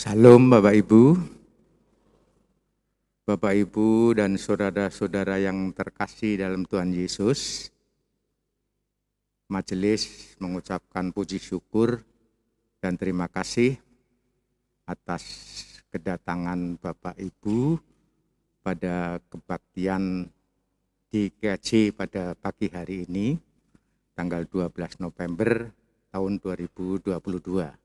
Salam Bapak Ibu dan saudara-saudara yang terkasih dalam Tuhan Yesus. Majelis mengucapkan puji syukur dan terima kasih atas kedatangan Bapak Ibu pada kebaktian di GKJ pada pagi hari ini, tanggal 12 November tahun 2022.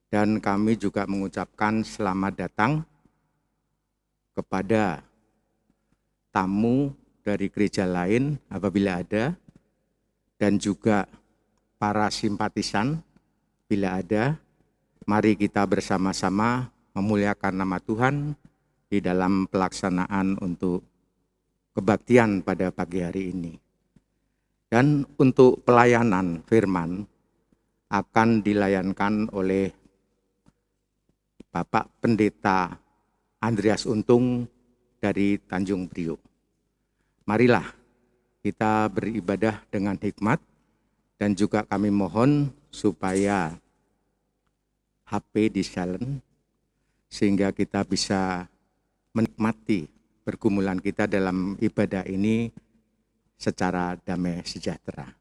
Dan kami juga mengucapkan selamat datang kepada tamu dari gereja lain apabila ada, dan juga para simpatisan bila ada. Mari kita bersama-sama memuliakan nama Tuhan di dalam pelaksanaan untuk kebaktian pada pagi hari ini. Dan untuk pelayanan firman akan dilayankan oleh Bapak Pendeta Andreas Untung dari Tanjung Priok. Marilah kita beribadah dengan hikmat, dan juga kami mohon supaya HP di silent sehingga kita bisa menikmati pergumulan kita dalam ibadah ini secara damai sejahtera.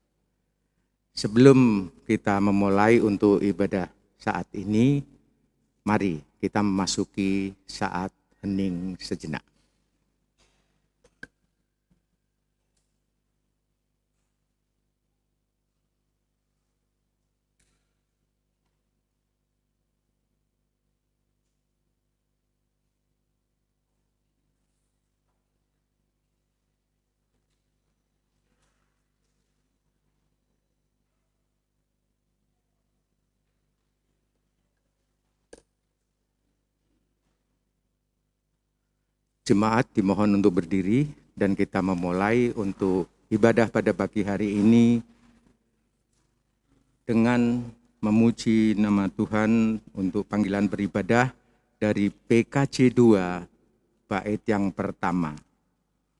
Sebelum kita memulai untuk ibadah saat ini, mari kita memasuki saat hening sejenak. Jemaat dimohon untuk berdiri dan kita memulai untuk ibadah pada pagi hari ini dengan memuji nama Tuhan untuk panggilan beribadah dari PKJ 2 bait yang pertama.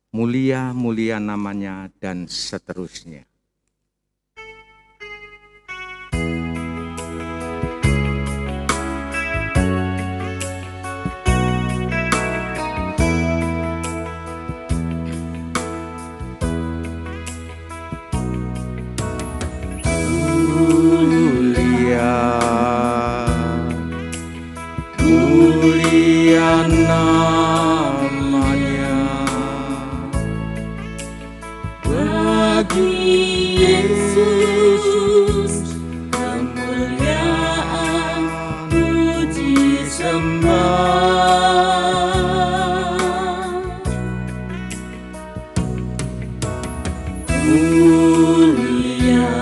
Mulia, mulia namanya dan seterusnya. Mulia namanya bagi Yesus, kemuliaan puji sembah. Mulia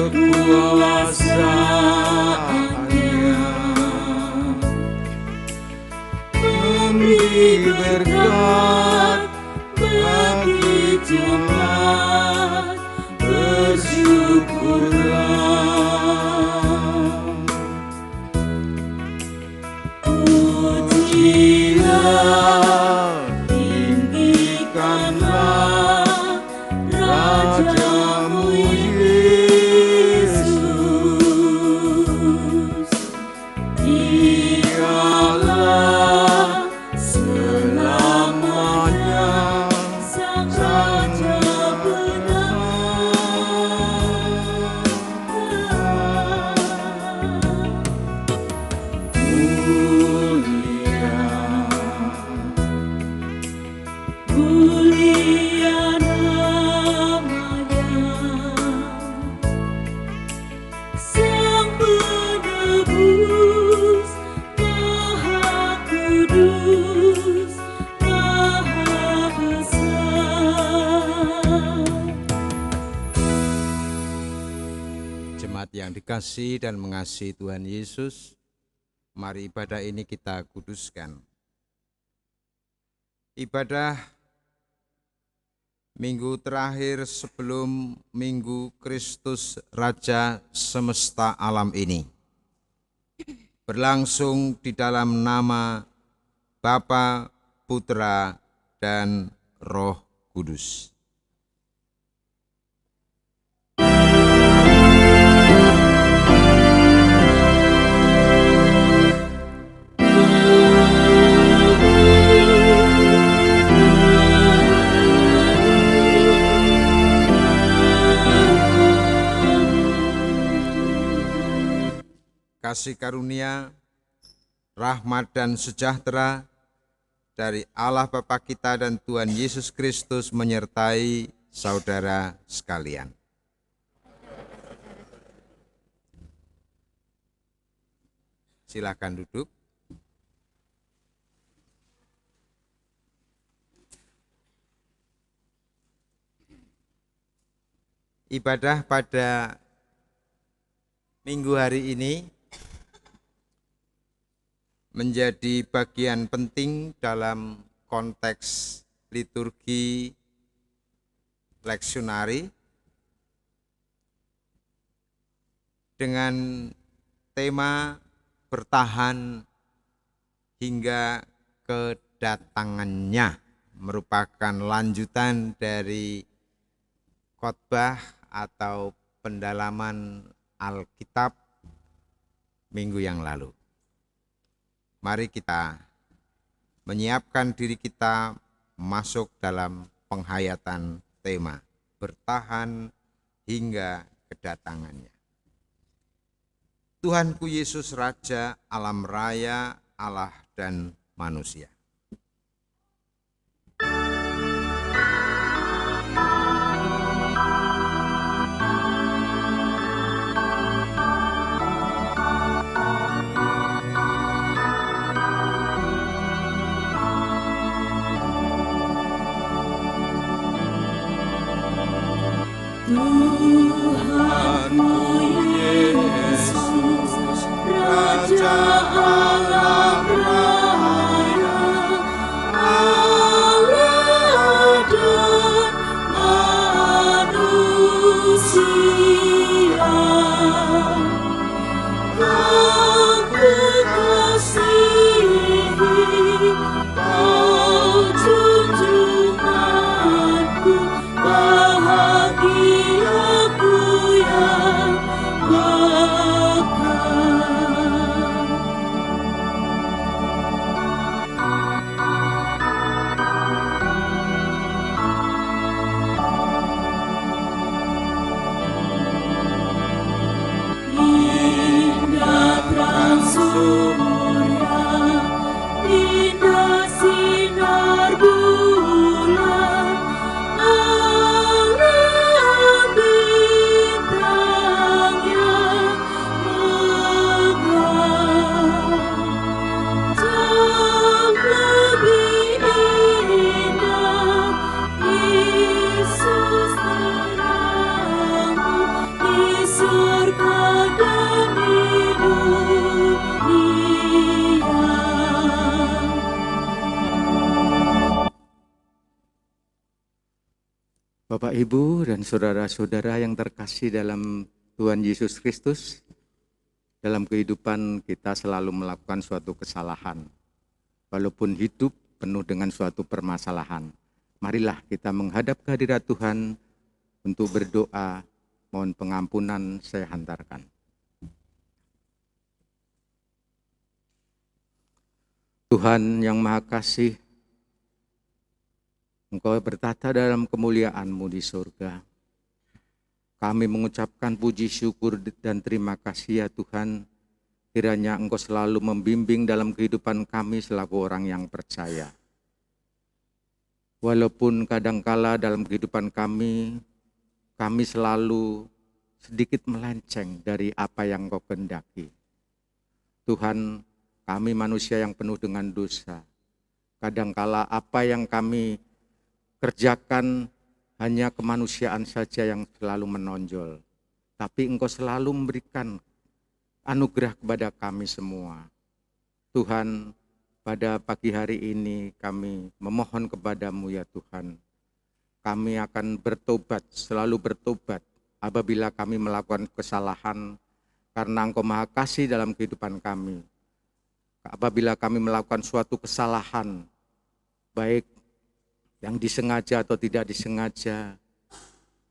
kekuasaannya, memberi berkat bagi jemaat, bersyukurlah. Pujilah, tinggikanlah Rajamu Yesus. Dialah selamanya Sang Raja benar. Mulia namanya, Sang Penebus, Maha Kudus, Maha Besar. Jemaat yang dikasihi dan mengasihi Tuhan Yesus, mari ibadah ini kita kuduskan. Ibadah minggu terakhir sebelum Minggu Kristus Raja semesta alam ini berlangsung di dalam nama Bapa, Putra, dan Roh Kudus. kasih karunia, rahmat dan sejahtera dari Allah Bapa kita dan Tuhan Yesus Kristus menyertai saudara sekalian. Silakan duduk. Ibadah pada minggu hari ini menjadi bagian penting dalam konteks liturgi leksionari dengan tema bertahan hingga kedatangannya, merupakan lanjutan dari khotbah atau pendalaman Alkitab minggu yang lalu. Mari kita menyiapkan diri kita masuk dalam penghayatan tema bertahan hingga kedatangannya. Tuhanku Yesus Raja, alam raya, Allah dan manusia. Tuhanku Yesus, Raja alam raya, Allah dan manusia. Aku kasihi Kau junjunganku, bahagiaku yang bakal. Indah terang surya, indah sinar bulan, alam bintang yang megah. Jauh lebih indah Yesus terangmu di surga dan di dunia. Bapak, Ibu, dan saudara-saudara yang terkasih dalam Tuhan Yesus Kristus, dalam kehidupan kita selalu melakukan suatu kesalahan. Walaupun hidup penuh dengan suatu permasalahan, marilah kita menghadap kehadirat Tuhan untuk berdoa, mohon pengampunan saya hantarkan. Tuhan yang Maha Kasih, Engkau bertata dalam kemuliaan-Mu di surga. Kami mengucapkan puji syukur dan terima kasih ya Tuhan, kiranya Engkau selalu membimbing dalam kehidupan kami selaku orang yang percaya. Walaupun kadangkala dalam kehidupan kami selalu sedikit melenceng dari apa yang Engkau kehendaki. Tuhan, kami manusia yang penuh dengan dosa. Kadangkala apa yang kami kerjakan hanya kemanusiaan saja yang selalu menonjol. Tapi Engkau selalu memberikan anugerah kepada kami semua. Tuhan, pada pagi hari ini kami memohon kepadamu ya Tuhan. Kami akan bertobat, selalu bertobat apabila kami melakukan kesalahan, karena Engkau Maha Kasih dalam kehidupan kami. Apabila kami melakukan suatu kesalahan, baik yang disengaja atau tidak disengaja,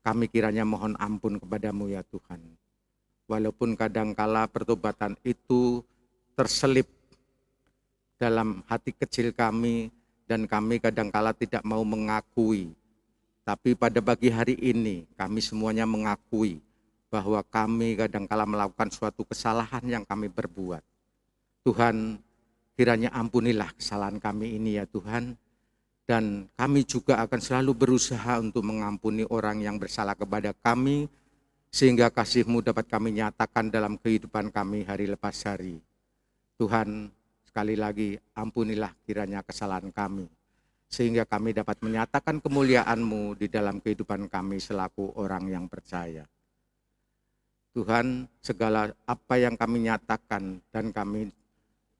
kami kiranya mohon ampun kepadamu ya Tuhan. Walaupun kadangkala pertobatan itu terselip dalam hati kecil kami, dan kami kadangkala tidak mau mengakui. Tapi pada pagi hari ini kami semuanya mengakui bahwa kami kadangkala melakukan suatu kesalahan yang kami perbuat. Tuhan, kiranya ampunilah kesalahan kami ini ya Tuhan. Dan kami juga akan selalu berusaha untuk mengampuni orang yang bersalah kepada kami, sehingga kasih-Mu dapat kami nyatakan dalam kehidupan kami hari lepas hari. Tuhan, sekali lagi ampunilah kiranya kesalahan kami, sehingga kami dapat menyatakan kemuliaan-Mu di dalam kehidupan kami selaku orang yang percaya. Tuhan, segala apa yang kami nyatakan dan kami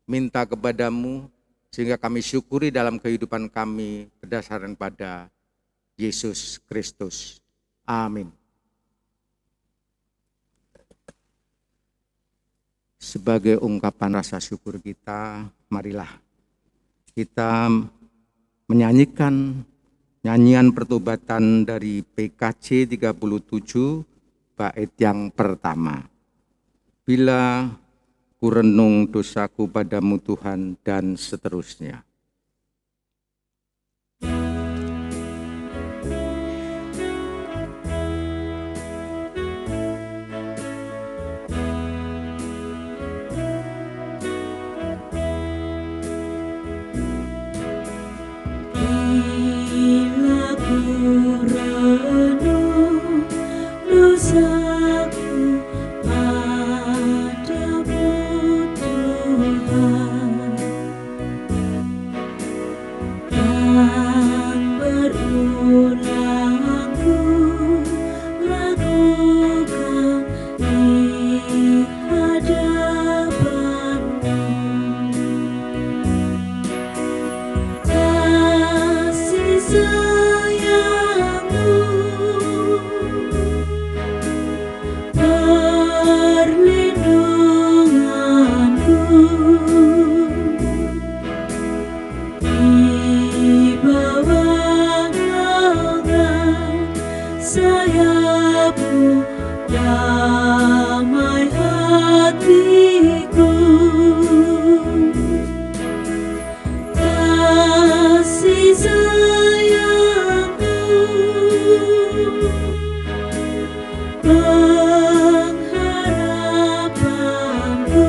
minta kepada-Mu, sehingga kami syukuri dalam kehidupan kami berdasarkan pada Yesus Kristus. Amin. Sebagai ungkapan rasa syukur kita, marilah kita menyanyikan nyanyian pertobatan dari PKJ 37 bait yang pertama. Bila ku renung dosaku padamu Tuhan, dan seterusnya. Bila ku renung dosaku padamu Tuhan, dan berulang ku lakukan di hadapan-Mu. Kasih sayang-Mu, perlindungan-Mu, di bawah naungan sayap-Mu, damai hatiku. Kasih sayang-Mu, pengharapan-Mu,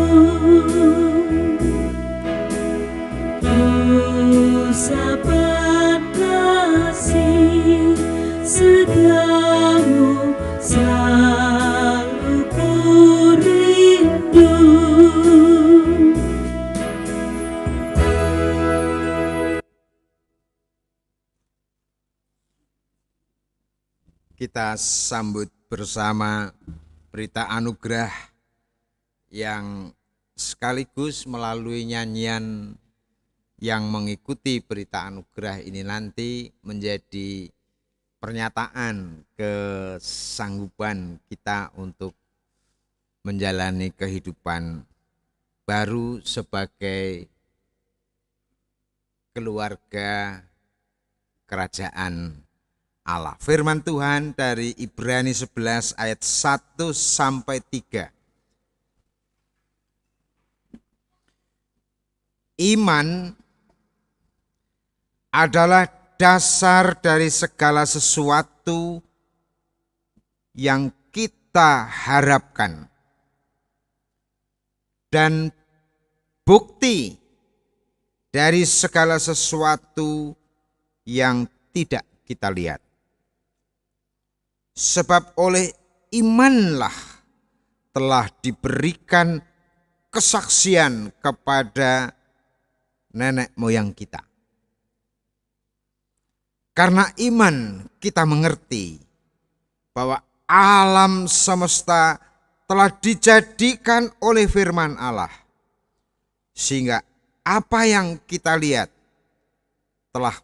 usapan kasih setiamu selalu ku rindu. Kita sambut bersama berita anugerah yang sekaligus melalui nyanyian yang mengikuti berita anugerah ini nanti menjadi pernyataan kesanggupan kita untuk menjalani kehidupan baru sebagai keluarga kerajaan Allah. Firman Tuhan dari Ibrani 11 ayat 1 sampai 3. Iman adalah dasar dari segala sesuatu yang kita harapkan dan bukti dari segala sesuatu yang tidak kita lihat. Sebab oleh imanlah telah diberikan kesaksian kepada nenek moyang kita. Karena iman kita mengerti bahwa alam semesta telah dijadikan oleh firman Allah. Sehingga apa yang kita lihat telah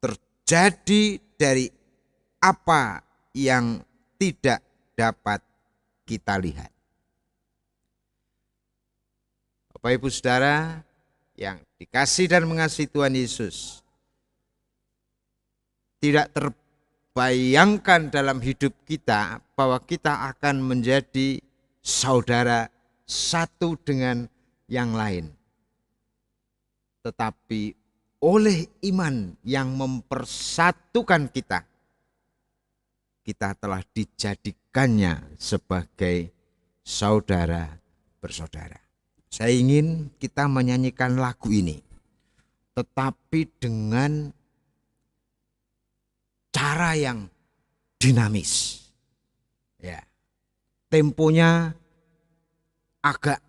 terjadi dari apa yang tidak dapat kita lihat. Bapak Ibu Saudara yang dikasihi dan mengasihi Tuhan Yesus, tidak terbayangkan dalam hidup kita bahwa kita akan menjadi saudara satu dengan yang lain. Tetapi oleh iman yang mempersatukan kita, kita telah dijadikannya sebagai saudara bersaudara. Saya ingin kita menyanyikan lagu ini, tetapi dengan cara yang dinamis. Ya, temponya agak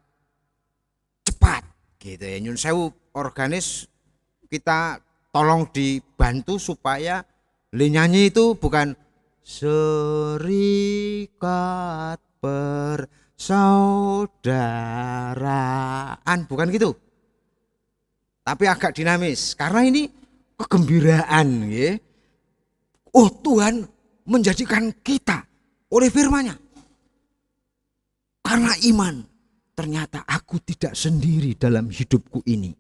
cepat gitu ya. Nyun sewu organis kita tolong dibantu supaya nyanyi itu bukan serikat persaudaraan, bukan gitu. Tapi agak dinamis karena ini kegembiraan ya. Oh, Tuhan menjadikan kita oleh firman-Nya. Karena iman, ternyata aku tidak sendiri dalam hidupku ini.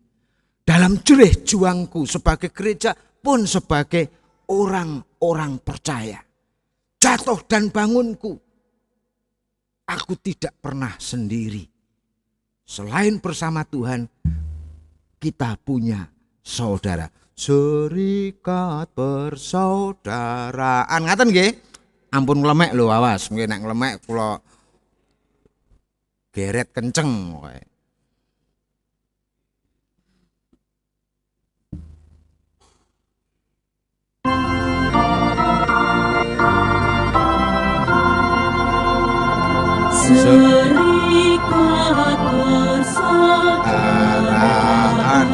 Dalam jerih juangku sebagai gereja pun sebagai orang-orang percaya. Jatuh dan bangunku, aku tidak pernah sendiri. Selain bersama Tuhan, kita punya saudara. Serikat persaudaraan. Ngaten nggih? Ampun nglemek lho, awas. Mungkin nek nglemek kula geret kenceng kowe. Serikat persaudaraan,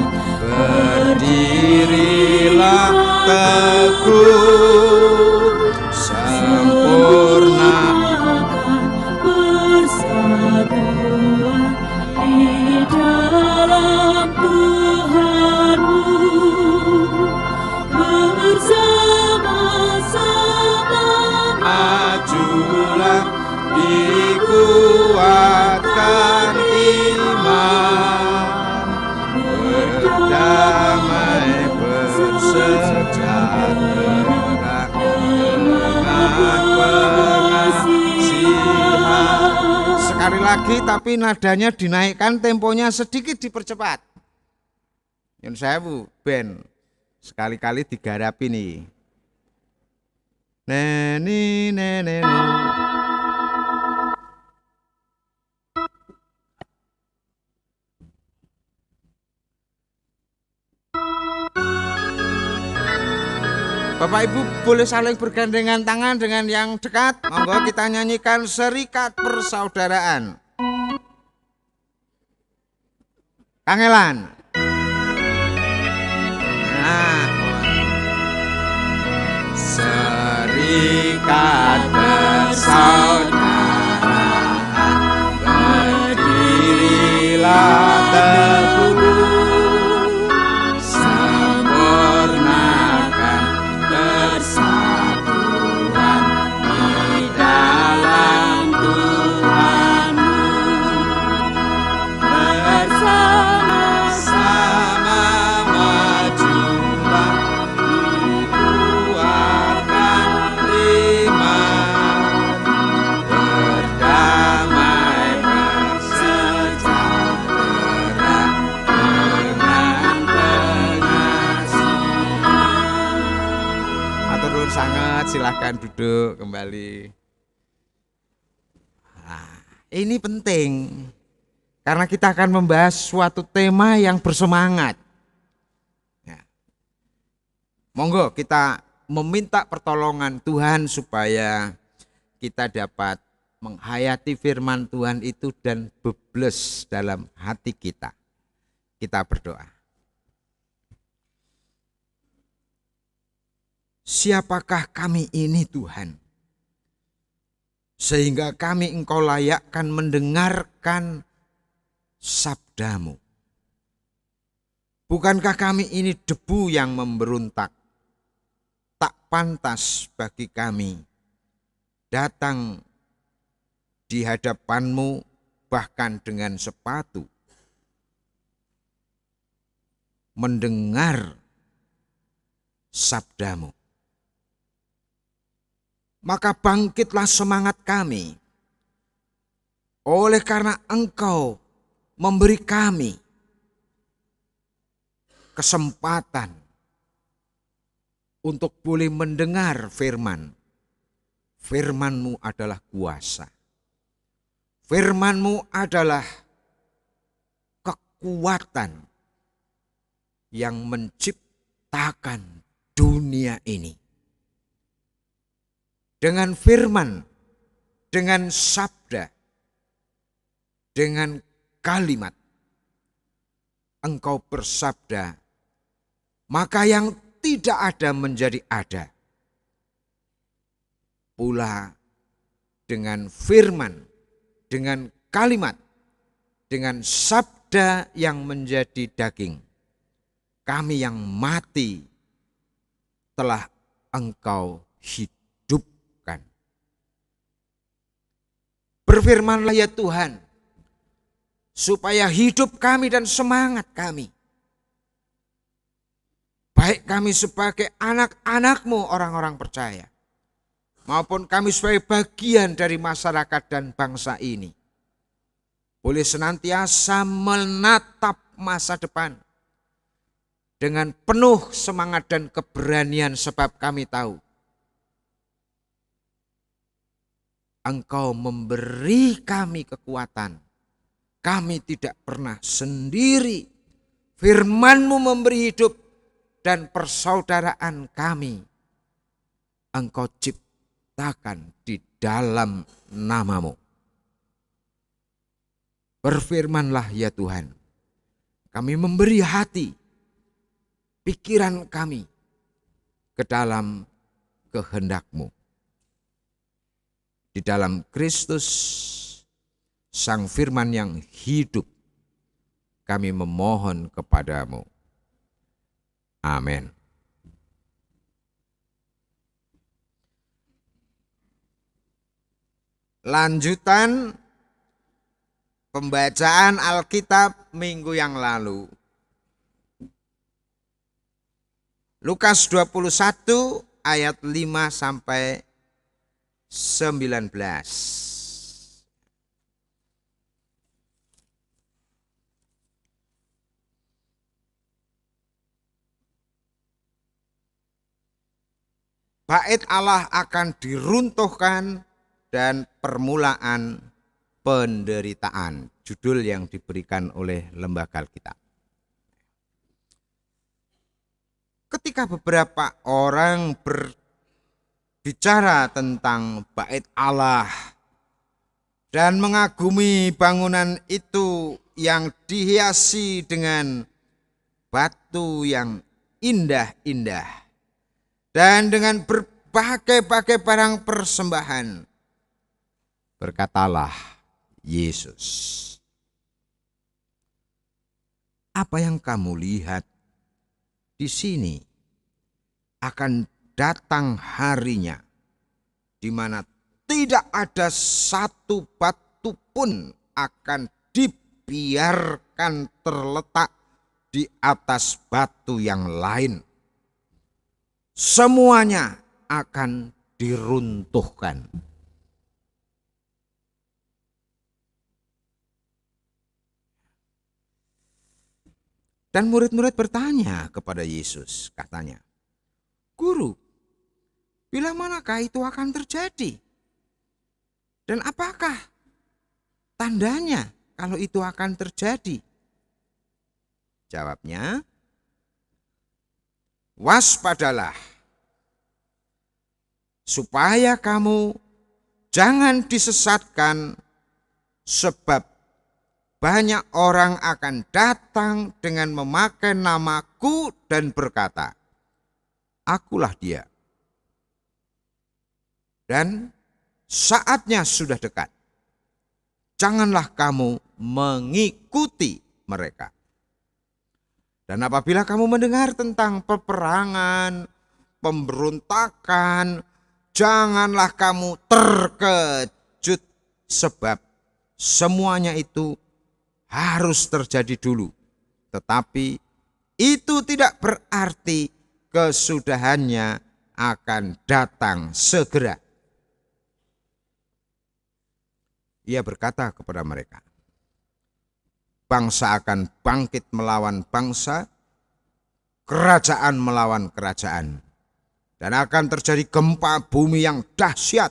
berdirilah teguh, sempurna persatuan di dalam Tuhanmu, bersama-sama majulah, dikuatkan iman, berdamai bersejahtera dengan pengasihan. Sekali lagi tapi nadanya dinaikkan, temponya sedikit dipercepat. Nyun sewu ben sekali-kali digarapi nih. Neni neneno. Bapak Ibu boleh saling bergandengan tangan dengan yang dekat. Monggo kita nyanyikan serikat persaudaraan. Kangelan. Nah, serikat persaudaraan, berdirilah teguh, sempurnakan persatuan di dalam Tuhanmu, bersama-sama majulah, dikuatkan iman, berdamai bersejahtera dengan pengasihan. Matur nuwun sangat, silahkan duduk kembali. Nah, ini penting karena kita akan membahas suatu tema yang bersemangat. Ya. Monggo kita meminta pertolongan Tuhan supaya kita dapat menghayati firman Tuhan itu dan bebles dalam hati kita. Kita berdoa. Siapakah kami ini Tuhan, sehingga kami Engkau layakkan mendengarkan sabdamu? Bukankah kami ini debu yang memberontak? Tak pantas bagi kami datang di hadapanmu bahkan dengan sepatu, mendengar sabdamu. Maka bangkitlah semangat kami, oleh karena Engkau memberi kami kesempatan untuk boleh mendengar firman Firman-Mu adalah kuasa. Firman-Mu adalah kekuatan yang menciptakan dunia ini. Dengan firman, dengan sabda, dengan kalimat, Engkau bersabda, maka yang tidak ada menjadi ada. Pula dengan firman, dengan kalimat, dengan sabda yang menjadi daging, kami yang mati telah Engkau hidupkan. Berfirmanlah ya Tuhan, supaya hidup kami dan semangat kami, baik kami sebagai anak-anak-Mu orang-orang percaya, maupun kami sebagai bagian dari masyarakat dan bangsa ini, boleh senantiasa menatap masa depan dengan penuh semangat dan keberanian, sebab kami tahu Engkau memberi kami kekuatan. Kami tidak pernah sendiri. Firman-Mu memberi hidup, dan persaudaraan kami Engkau ciptakan di dalam nama-Mu. Berfirmanlah ya Tuhan, kami memberi hati, pikiran kami ke dalam kehendak-Mu. Di dalam Kristus, Sang Firman yang hidup, kami memohon kepadamu. Amin. Lanjutan pembacaan Alkitab minggu yang lalu. Lukas 21 ayat 5 sampai 19. Bait Allah akan diruntuhkan dan permulaan penderitaan. Judul yang diberikan oleh Lembaga Alkitab. Ketika beberapa orang berbicara tentang bait Allah dan mengagumi bangunan itu yang dihiasi dengan batu yang indah-indah dan dengan berbagai-bagai barang persembahan, berkatalah Yesus, apa yang kamu lihat di sini akan datang harinya di mana tidak ada satu batu pun akan dibiarkan terletak di atas batu yang lain. Semuanya akan diruntuhkan. Dan murid-murid bertanya kepada Yesus, katanya, Guru, bila manakah itu akan terjadi? Dan apakah tandanya kalau itu akan terjadi? Jawabnya, waspadalah, supaya kamu jangan disesatkan, sebab banyak orang akan datang dengan memakai namaku dan berkata, Akulah dia. Dan saatnya sudah dekat. Janganlah kamu mengikuti mereka. Dan apabila kamu mendengar tentang peperangan, pemberontakan, janganlah kamu terkejut, sebab semuanya itu harus terjadi dulu. Tetapi itu tidak berarti kesudahannya akan datang segera. Ia berkata kepada mereka, bangsa akan bangkit melawan bangsa, kerajaan melawan kerajaan. Dan akan terjadi gempa bumi yang dahsyat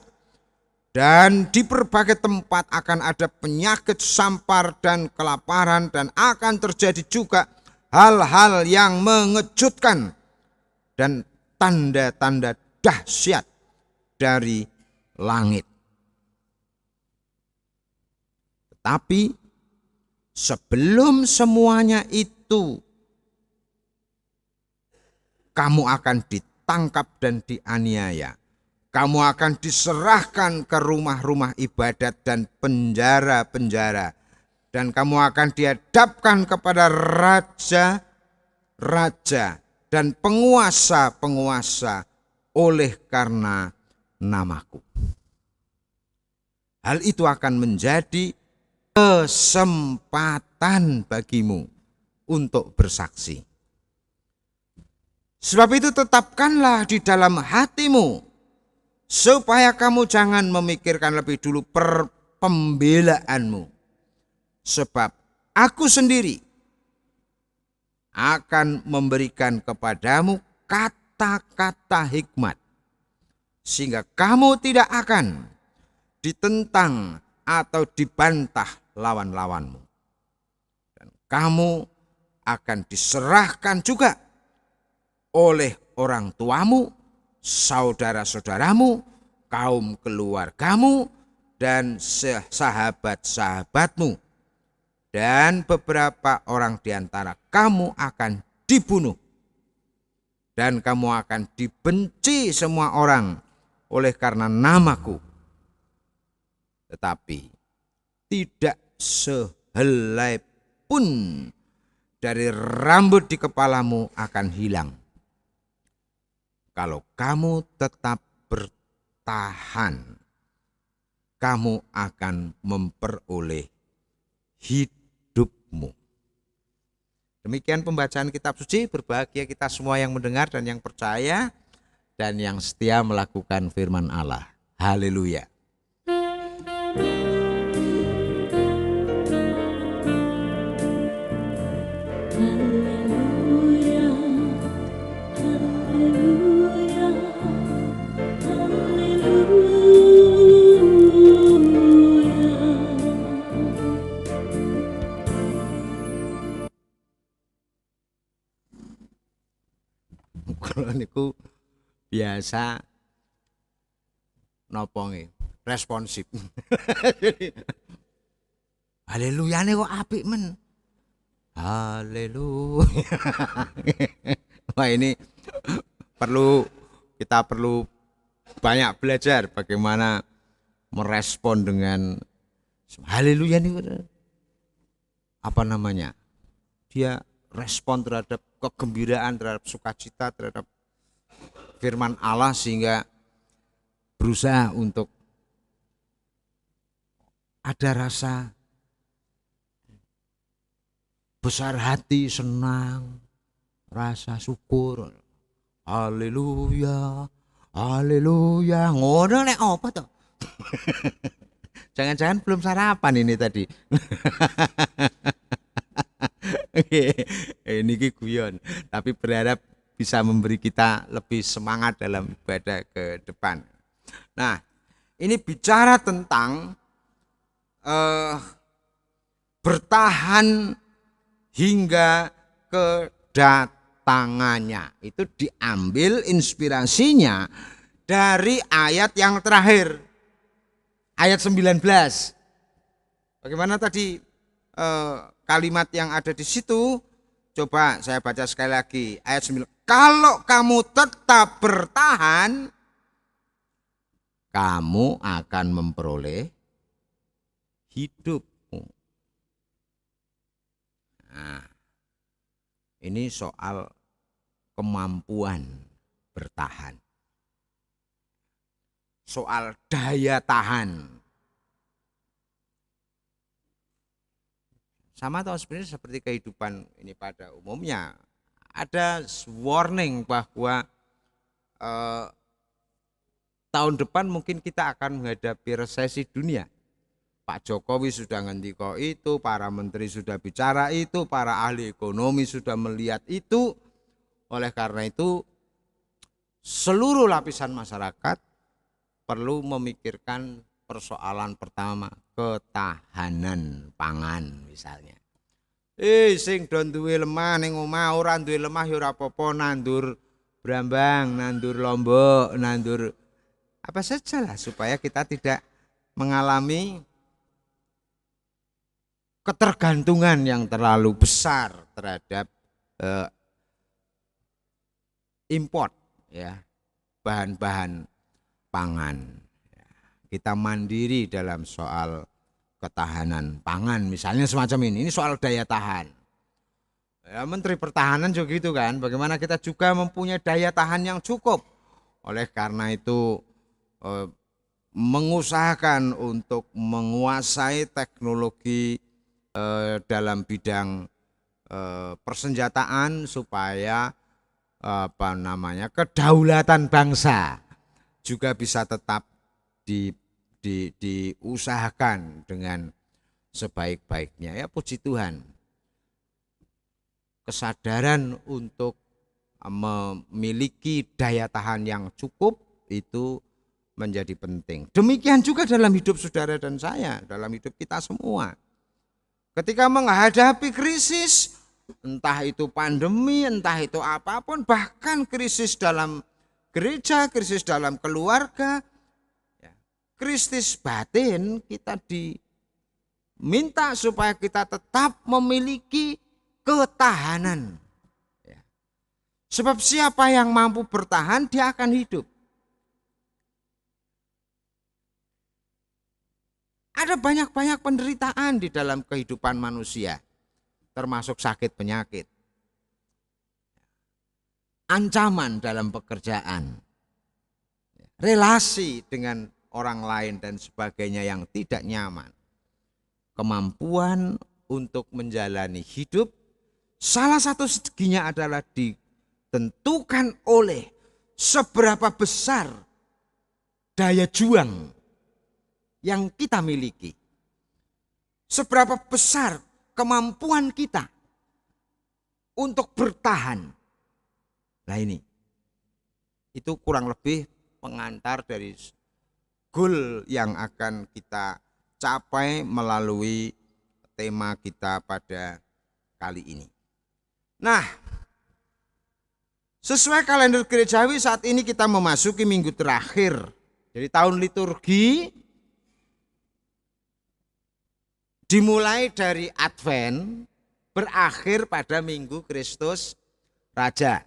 Dan di berbagai tempat akan ada penyakit, sampar, dan kelaparan, dan akan terjadi juga hal-hal yang mengejutkan dan tanda-tanda dahsyat dari langit. Tetapi sebelum semuanya itu, kamu akan ditangkap dan dianiaya. Kamu akan diserahkan ke rumah-rumah ibadat dan penjara-penjara. Dan kamu akan dihadapkan kepada raja-raja dan penguasa-penguasa oleh karena namaku. Hal itu akan menjadi kesempatan bagimu untuk bersaksi. Sebab itu tetapkanlah di dalam hatimu, supaya kamu jangan memikirkan lebih dulu pembelaanmu. Sebab aku sendiri akan memberikan kepadamu kata-kata hikmat, sehingga kamu tidak akan ditentang atau dibantah lawan-lawanmu. Dan kamu akan diserahkan juga oleh orang tuamu, saudara-saudaramu, kaum keluargamu, dan sahabat-sahabatmu. Dan beberapa orang di antara kamu akan dibunuh. Dan kamu akan dibenci semua orang oleh karena namaku. Tetapi tidak sehelai pun dari rambut di kepalamu akan hilang, kalau kamu tetap bertahan. Kamu akan memperoleh hidupmu. Demikian pembacaan kitab suci. Berbahagia kita semua yang mendengar dan yang percaya dan yang setia melakukan firman Allah. Haleluya. Kalau niku biasa napa nggih? Responsif. Haleluya kok apik men. Haleluya. Wah, ini kita perlu banyak belajar bagaimana merespon dengan haleluya nih. Apa namanya? Dia respon terhadap kegembiraan, terhadap sukacita, terhadap firman Allah, sehingga berusaha untuk ada rasa besar hati, senang, rasa syukur. Haleluya, haleluya. Ngono nek apa toh? Jangan-jangan belum sarapan ini tadi. Ini guyon, tapi berharap bisa memberi kita lebih semangat dalam ibadah ke depan. Nah, ini bicara tentang bertahan hingga kedatangannya. Itu diambil inspirasinya dari ayat yang terakhir, ayat 19. Bagaimana tadi kalimat yang ada di situ? Coba saya baca sekali lagi, ayat 9. Kalau kamu tetap bertahan, kamu akan memperoleh hidupmu. Nah, ini soal kemampuan bertahan, soal daya tahan. Sama atau sebenarnya seperti kehidupan ini pada umumnya. Ada warning bahwa tahun depan mungkin kita akan menghadapi resesi dunia. Pak Jokowi sudah ngendika itu, para menteri sudah bicara itu, para ahli ekonomi sudah melihat itu. Oleh karena itu, seluruh lapisan masyarakat perlu memikirkan persoalan pertama, ketahanan pangan misalnya. Sing do duwe lemah ning omah, ora duwe lemah ya ora apa-apa, nandur brambang, nandur lombok, nandur apa saja lah supaya kita tidak mengalami ketergantungan yang terlalu besar terhadap import ya, bahan-bahan pangan. Kita mandiri dalam soal ketahanan pangan misalnya semacam ini soal daya tahan. Ya, Menteri Pertahanan juga gitu kan, bagaimana kita juga mempunyai daya tahan yang cukup. Oleh karena itu mengusahakan untuk menguasai teknologi dalam bidang persenjataan supaya kedaulatan bangsa juga bisa tetap diusahakan dengan sebaik-baiknya. Ya puji Tuhan, kesadaran untuk memiliki daya tahan yang cukup itu menjadi penting. Demikian juga dalam hidup saudara dan saya, dalam hidup kita semua. Ketika menghadapi krisis, entah itu pandemi, entah itu apapun, bahkan krisis dalam gereja, krisis dalam keluarga, krisis batin, kita diminta supaya kita tetap memiliki ketahanan. Sebab siapa yang mampu bertahan, dia akan hidup. Ada banyak-banyak penderitaan di dalam kehidupan manusia, termasuk sakit penyakit, ancaman dalam pekerjaan, relasi dengan orang lain dan sebagainya yang tidak nyaman. Kemampuan untuk menjalani hidup salah satu seginya adalah ditentukan oleh seberapa besar daya juang yang kita miliki. Seberapa besar kemampuan kita untuk bertahan. Nah ini, itu kurang lebih pengantar dari goal yang akan kita capai melalui tema kita pada kali ini. Nah, sesuai kalender gerejawi saat ini kita memasuki minggu terakhir dari tahun liturgi, dimulai dari Advent, berakhir pada Minggu Kristus Raja.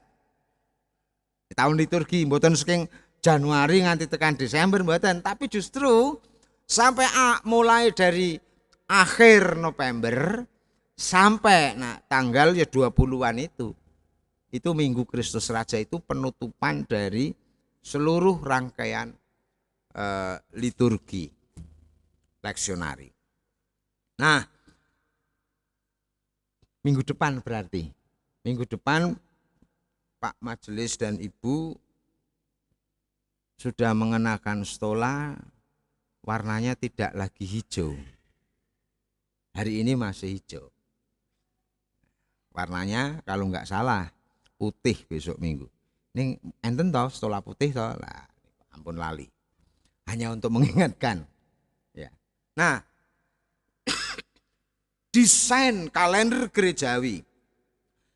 Tahun liturgi mboten saking Januari nganti tekan Desember mboten, tapi justru sampai mulai dari akhir November sampai tanggal ya 20-an itu Minggu Kristus Raja, itu penutupan dari seluruh rangkaian liturgi leksionari. Nah, minggu depan berarti, minggu depan Pak Majelis dan Ibu sudah mengenakan stola, warnanya tidak lagi hijau. Hari ini masih hijau. Warnanya kalau nggak salah putih besok minggu. Ini enten toh stola putih toh, lah ampun lali. Hanya untuk mengingatkan. Ya. Nah, desain kalender gerejawi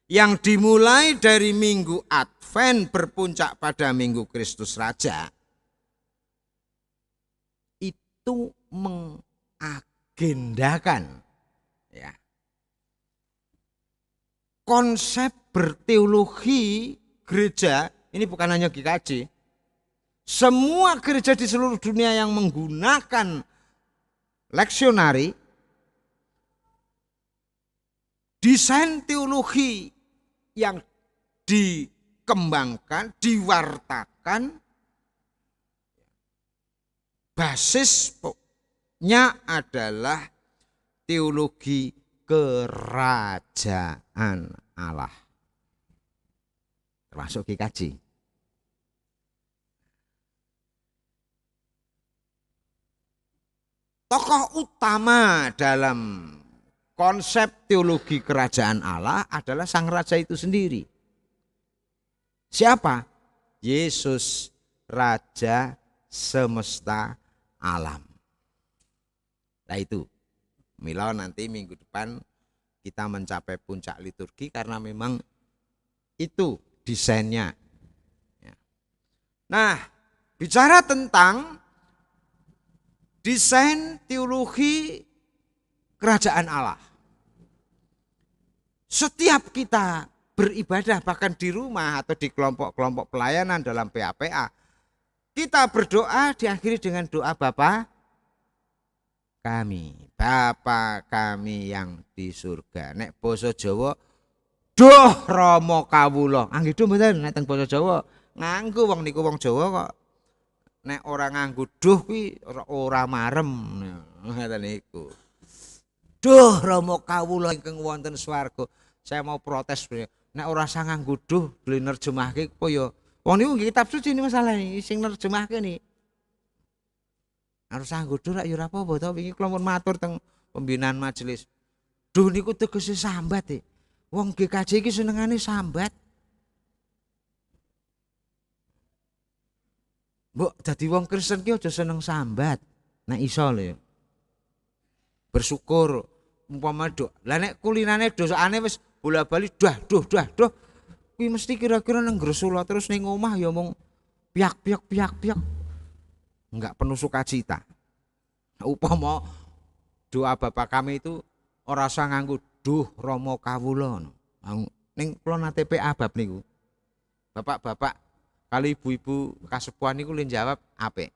yang dimulai dari Minggu Advent berpuncak pada Minggu Kristus Raja itu mengagendakan ya konsep berteologi gereja. Ini bukan hanya GKJ, semua gereja di seluruh dunia yang menggunakan leksionari, desain teologi yang dikembangkan, diwartakan, basisnya adalah teologi kerajaan Allah, termasuk GKJ. Tokoh utama dalam konsep teologi kerajaan Allah adalah sang raja itu sendiri. Siapa? Yesus, Raja semesta alam. Nah itu, mila nanti minggu depan kita mencapai puncak liturgi karena memang itu desainnya. Nah, bicara tentang desain teologi kerajaan Allah. Setiap kita beribadah bahkan di rumah atau di kelompok-kelompok pelayanan dalam PAPA, kita berdoa diakhiri dengan doa Bapa kami, Bapa kami yang di surga. Nek basa Jawa, duh Rama kawula. Nggih duh mboten nek teng basa Jawa nganggo wong niku wong Jawa kok. Nek ora nganggo duh kuwi ora marem. Ngoten niku. Duh Rama kawula ingkang wonten swarga. Saya mau protes nek ora usah nganggo duh nerjemahke kaya wong niku nggih kitab suci ini masalah ini sing nerjemahke ni. Harus nganggo duh rak ya ora apa-apa to wingi kula matur teng pembinaan majelis. Duh niku tegese sambat e. Wong GKJ iki senengane sambat. Mbok dadi wong Kristen ki aja seneng sambat. Nek iso lho. Bersyukur umpama doa. Lah nek kulinane dosane wis bola-bali duh. Kuwi mesti kira-kira nang Gresula terus ning omah ya mung piak. Enggak penuh sukacita. Upama doa Bapa kami itu ora usah nganggo duh Rama kawula. Ning kula nate PA bab niku. Bapak-bapak kali ibu-ibu kasepuhan niku le jawab apik.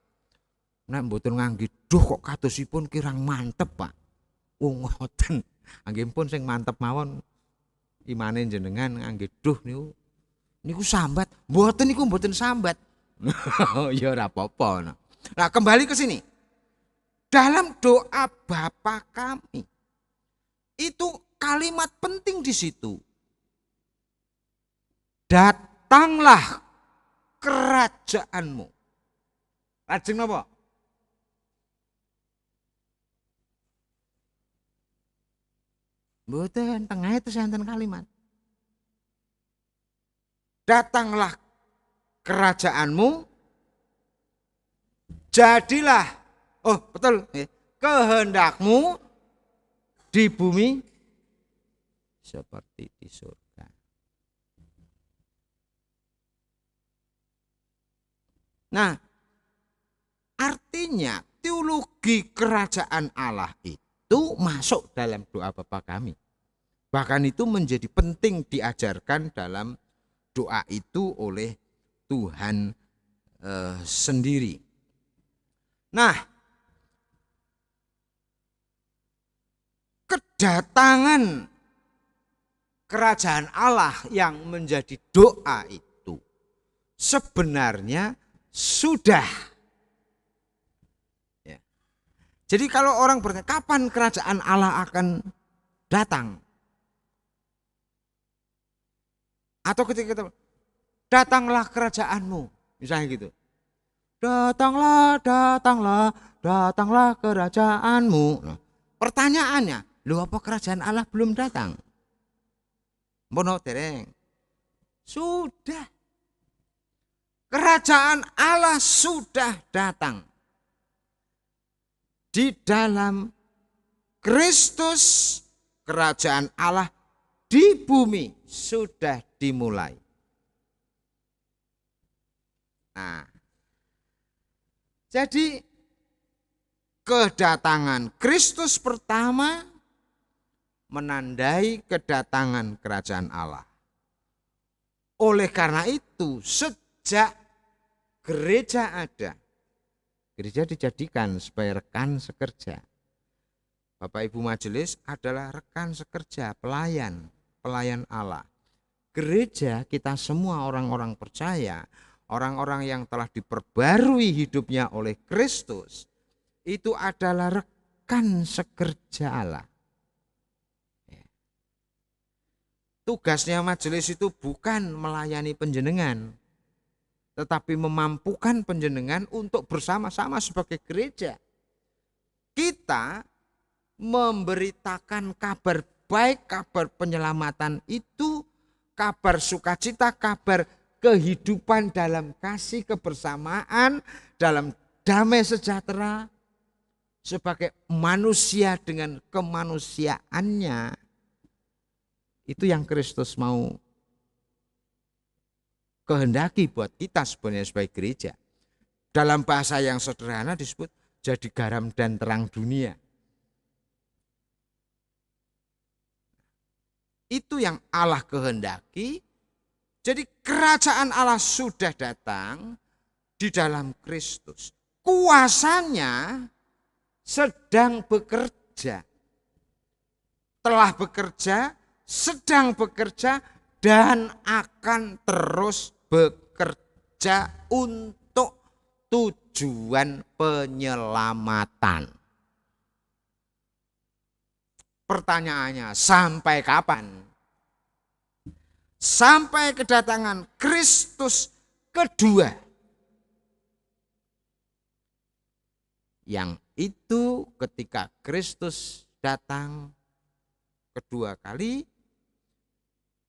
Nek mboten ngangge duh kok kadosipun kirang mantep, Pak. Ngoten. Anggipun sing mantep mawon imane jenengan ngangge duh niku sambat. Mboten sambat. Ya ora apa-apa. Nah, kembali ke sini. Dalam doa Bapa kami itu kalimat penting di situ. Datanglah kerajaanmu. Lajeng napa? Mboten tengah itu enten kalimat. Datanglah kerajaanmu, jadilah, oh betul, kehendakmu di bumi seperti di surga. Nah, artinya teologi kerajaan Allah itu masuk dalam doa Bapa kami. Bahkan itu menjadi penting diajarkan dalam doa itu oleh Tuhan sendiri. Nah, kedatangan kerajaan Allah yang menjadi doa itu sebenarnya sudah. Ya. Jadi kalau orang bertanya kapan kerajaan Allah akan datang? Atau ketika kita datanglah kerajaanmu, misalnya gitu. Datanglah kerajaanmu. Nah, pertanyaannya, lu apa kerajaan Allah belum datang? Mbono dereng. Sudah. Kerajaan Allah sudah datang. Di dalam Kristus kerajaan Allah di bumi sudah dimulai. Nah, jadi kedatangan Kristus pertama menandai kedatangan kerajaan Allah. Oleh karena itu, sejak gereja ada, gereja dijadikan sebagai rekan sekerja. Bapak Ibu majelis adalah rekan sekerja, pelayan Allah. Gereja kita semua orang-orang percaya, orang-orang yang telah diperbarui hidupnya oleh Kristus, itu adalah rekan sekerja Allah. Tugasnya majelis itu bukan melayani penjenengan, tetapi memampukan penjenengan untuk bersama-sama sebagai gereja. Kita memberitakan kabar baik, kabar penyelamatan itu, kabar sukacita, kabar kehidupan dalam kasih kebersamaan, dalam damai sejahtera, sebagai manusia dengan kemanusiaannya, itu yang Kristus mau kehendaki buat kita sebenarnya sebagai gereja. Dalam bahasa yang sederhana disebut jadi garam dan terang dunia. Itu yang Allah kehendaki. Jadi kerajaan Allah sudah datang di dalam Kristus. Kuasanya sedang bekerja. Telah bekerja, sedang bekerja, dan akan terus bekerja untuk tujuan penyelamatan. Pertanyaannya, sampai kapan? Sampai kedatangan Kristus kedua. Yang itu ketika Kristus datang kedua kali,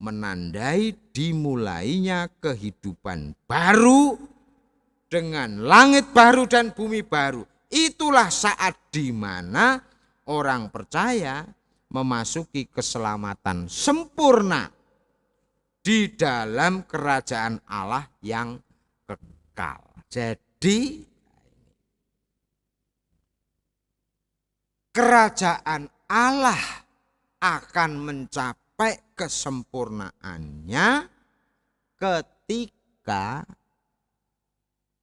menandai dimulainya kehidupan baru dengan langit baru dan bumi baru. Itulah saat di mana orang percaya memasuki keselamatan sempurna di dalam kerajaan Allah yang kekal. Jadi kerajaan Allah akan mencapai kesempurnaannya ketika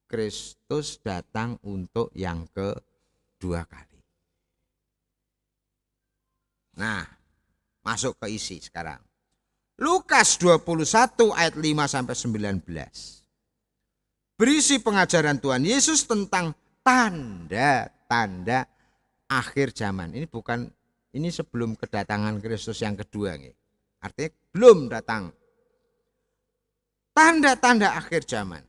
Kristus datang untuk yang kedua kali. Nah, masuk ke isi sekarang. Lukas 21 ayat 5 sampai 19. Berisi pengajaran Tuhan Yesus tentang tanda-tanda akhir zaman. Ini sebelum kedatangan Kristus yang kedua nih. Artinya belum datang. Tanda-tanda akhir zaman.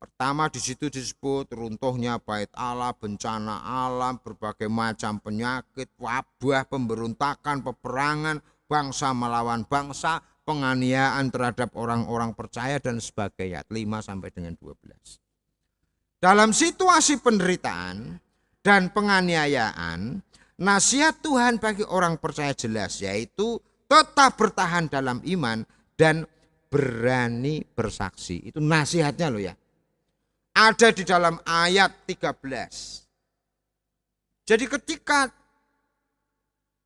Pertama di situ disebut runtuhnya bait Allah, bencana alam, berbagai macam penyakit, wabah, pemberontakan, peperangan, bangsa melawan bangsa, penganiayaan terhadap orang-orang percaya dan sebagainya. 5 sampai dengan 12. Dalam situasi penderitaan dan penganiayaan, nasihat Tuhan bagi orang percaya jelas, yaitu tetap bertahan dalam iman dan berani bersaksi. Itu nasihatnya loh ya. Ada di dalam ayat 13. Jadi ketika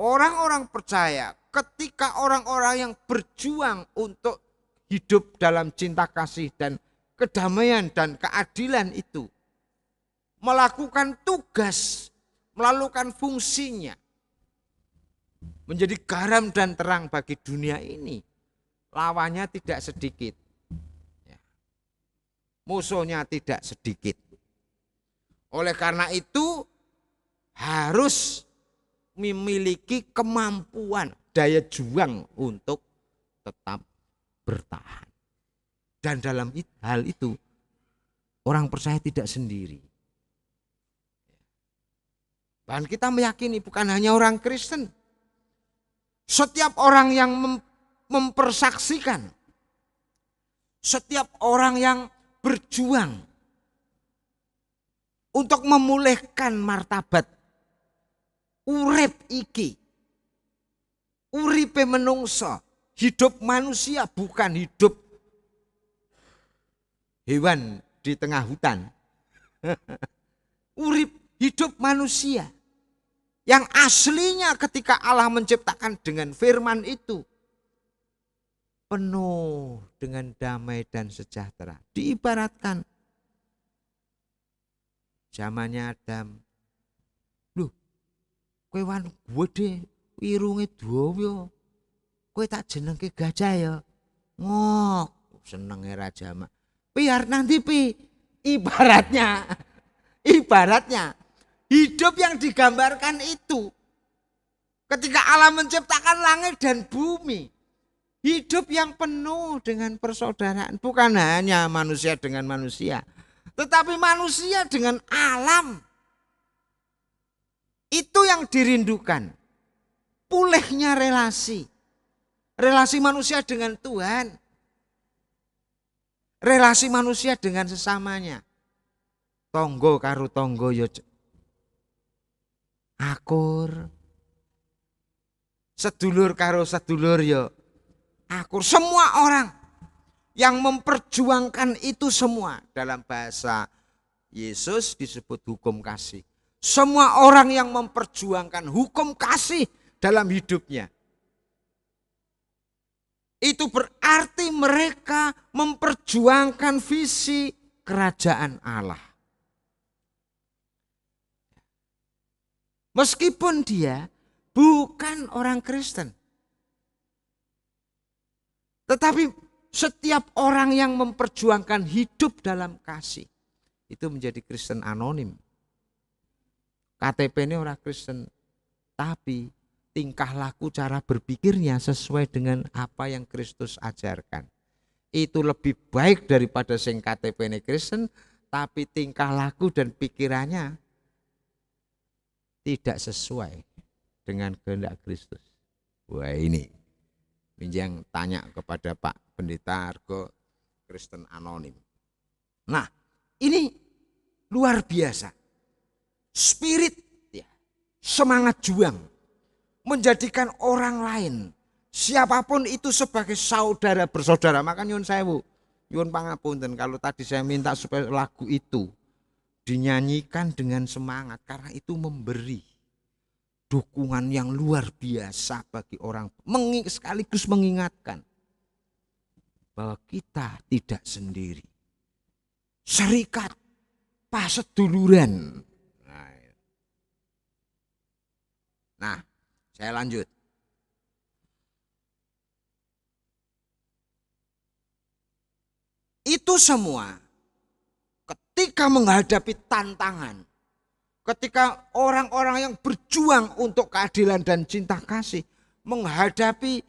orang-orang percaya, ketika orang-orang yang berjuang untuk hidup dalam cinta kasih dan kedamaian dan keadilan itu, melakukan tugas, melakukan fungsinya, menjadi garam dan terang bagi dunia ini, lawannya tidak sedikit. Musuhnya tidak sedikit. Oleh karena itu harus memiliki kemampuan, daya juang untuk tetap bertahan. Dan dalam hal itu orang percaya tidak sendiri. Bahkan kita meyakini bukan hanya orang Kristen. Setiap orang yang mempersaksikan, setiap orang yang berjuang untuk memulihkan martabat urip iki, uripe menungso, hidup manusia bukan hidup hewan di tengah hutan. Urip hidup manusia yang aslinya ketika Allah menciptakan dengan firman itu penuh dengan damai dan sejahtera. Diibaratkan zamannya Adam. Loh, kowe wan gede, irunge dawa. Kowe tak jenengke gajah ya. Ngok, senenge Raja Mak. Biar nanti ibaratnya hidup yang digambarkan itu ketika Allah menciptakan langit dan bumi. Hidup yang penuh dengan persaudaraan. Bukan hanya manusia dengan manusia, tetapi manusia dengan alam. Itu yang dirindukan. Pulihnya relasi. Relasi manusia dengan Tuhan. Relasi manusia dengan sesamanya. Tonggo karo tonggo yo akur. Sedulur karo sedulur ya akur. Semua orang yang memperjuangkan itu semua dalam bahasa Yesus disebut hukum kasih. Semua orang yang memperjuangkan hukum kasih dalam hidupnya, itu berarti mereka memperjuangkan visi kerajaan Allah. Meskipun dia bukan orang Kristen. Tetapi setiap orang yang memperjuangkan hidup dalam kasih itu menjadi Kristen anonim. KTP ini orang Kristen, tapi tingkah laku cara berpikirnya sesuai dengan apa yang Kristus ajarkan. Itu lebih baik daripada sing KTP ini Kristen, tapi tingkah laku dan pikirannya tidak sesuai dengan kehendak Kristus. Wah ini Minjang tanya kepada Pak Pendeta Argo Kristen Anonim. Nah ini luar biasa. Spirit ya, semangat juang menjadikan orang lain siapapun itu sebagai saudara bersaudara. Maka nyun sewu, nyun pangapunten kalau tadi saya minta supaya lagu itu dinyanyikan dengan semangat karena itu memberi dukungan yang luar biasa bagi orang, sekaligus mengingatkan bahwa kita tidak sendiri. Serikat paseduluran. Nah, saya lanjut. Itu semua ketika menghadapi tantangan, ketika orang-orang yang berjuang untuk keadilan dan cinta kasih menghadapi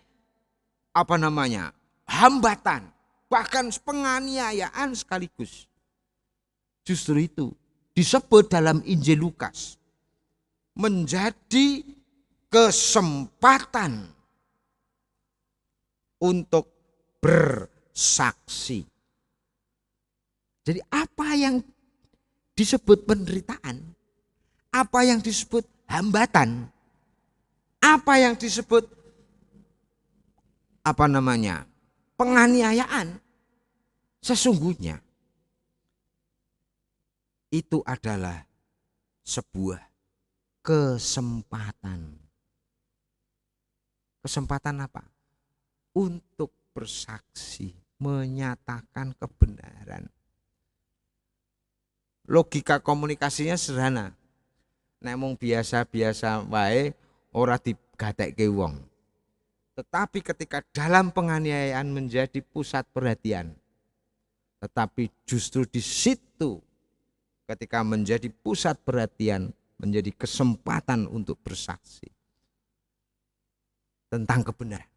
hambatan, bahkan penganiayaan sekaligus. Justru itu disebut dalam Injil Lukas menjadi kesempatan untuk bersaksi. Jadi apa yang disebut penderitaan, apa yang disebut hambatan, apa yang disebut penganiayaan, sesungguhnya itu adalah sebuah kesempatan. Kesempatan apa? Untuk bersaksi, menyatakan kebenaran. Logika komunikasinya sederhana. Nek mung biasa-biasa wae ora digatekke wong. Tetapi ketika dalam penganiayaan menjadi pusat perhatian, tetapi justru di situ ketika menjadi pusat perhatian menjadi kesempatan untuk bersaksi tentang kebenaran.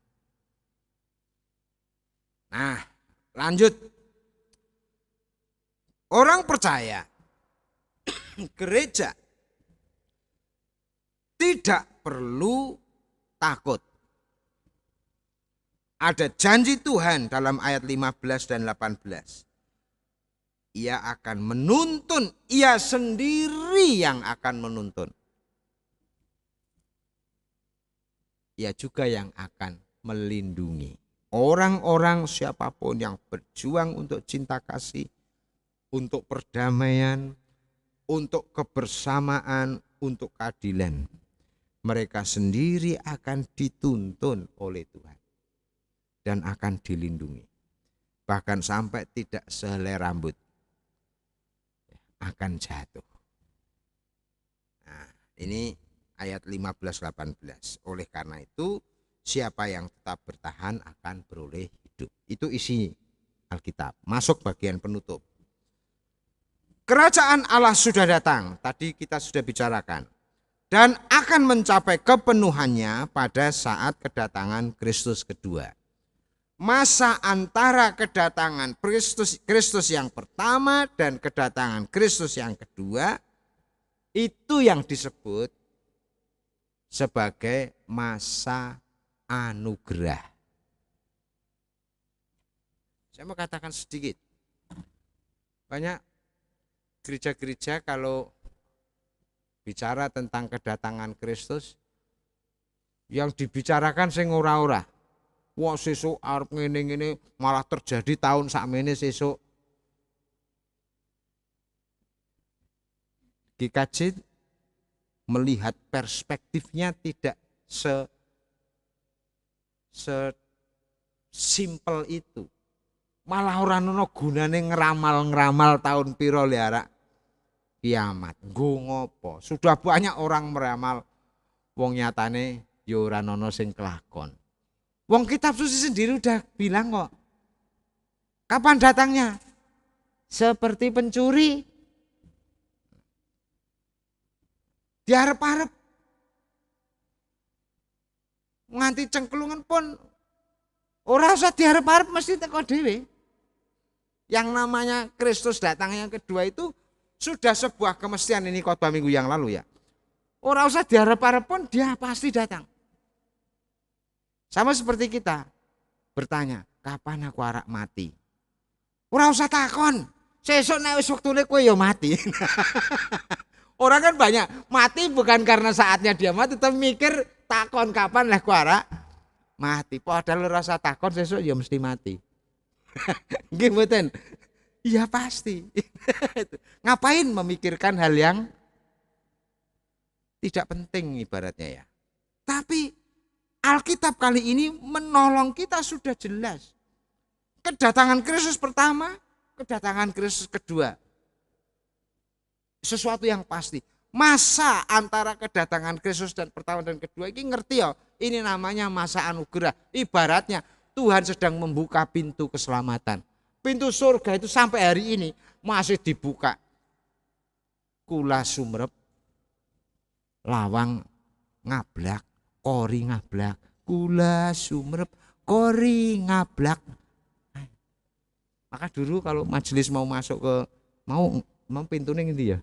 Nah, lanjut. Orang percaya gereja tidak perlu takut. Ada janji Tuhan dalam ayat 15 dan 18. Ia akan menuntun, ia sendiri yang akan menuntun. Ia juga yang akan melindungi orang-orang siapapun yang berjuang untuk cinta kasih, untuk perdamaian, untuk kebersamaan, untuk keadilan. Mereka sendiri akan dituntun oleh Tuhan dan akan dilindungi. Bahkan sampai tidak sehelai rambut akan jatuh. Nah, ini ayat 15-18. Oleh karena itu, siapa yang tetap bertahan akan beroleh hidup. Itu isi Alkitab. Masuk bagian penutup. Kerajaan Allah sudah datang, tadi kita sudah bicarakan. Dan akan mencapai kepenuhannya pada saat kedatangan Kristus kedua. Masa antara kedatangan Kristus yang pertama dan kedatangan Kristus yang kedua, itu yang disebut sebagai masa anugerah. Saya mau katakan sedikit. Banyak gereja-gereja kalau bicara tentang kedatangan Kristus, yang dibicarakan sing ora-ora. Wah sesuk arep ngene-ngene malah terjadi tahun sakmene sesuk. GKJ melihat perspektifnya tidak simpel itu. Malah ora ono gunane ngeramal-ngeramal tahun piro liara kiamat. Nggo ngopo? Sudah banyak orang meramal, wong nyatane ya ora ono sing kelakon. Wong kitab suci sendiri udah bilang kok. Kapan datangnya? Seperti pencuri. Diarep-arep. Nganti cengkelungan pun ora usah diarep-arep mesti teko dhewe. Yang namanya Kristus datang yang kedua itu sudah sebuah kemestian, ini khotbah minggu yang lalu ya. Ora usah diarep-arep pun dia pasti datang. Sama seperti kita bertanya, kapan aku arek mati? Ora usah takon, sesuk nek wis wektune kowe ya mati. Orang kan banyak mati bukan karena saatnya dia mati, tapi mikir takon kapan lah ku arek mati. Padahal ora usah takon sesuk ya mesti mati. Nggih mboten? Iya pasti. Ngapain memikirkan hal yang tidak penting ibaratnya ya. Tapi Alkitab kali ini menolong kita sudah jelas. Kedatangan Kristus pertama, kedatangan Kristus kedua. Sesuatu yang pasti. Masa antara kedatangan Kristus dan pertama dan kedua ini ngerti ya, ini namanya masa anugerah. Ibaratnya Tuhan sedang membuka pintu keselamatan. Pintu surga itu sampai hari ini masih dibuka. Kula sumrep, lawang ngablak, kori ngablak, kula sumrep, kori ngablak. Maka dulu kalau majelis mau masuk ke mau pintunya ngendi ya?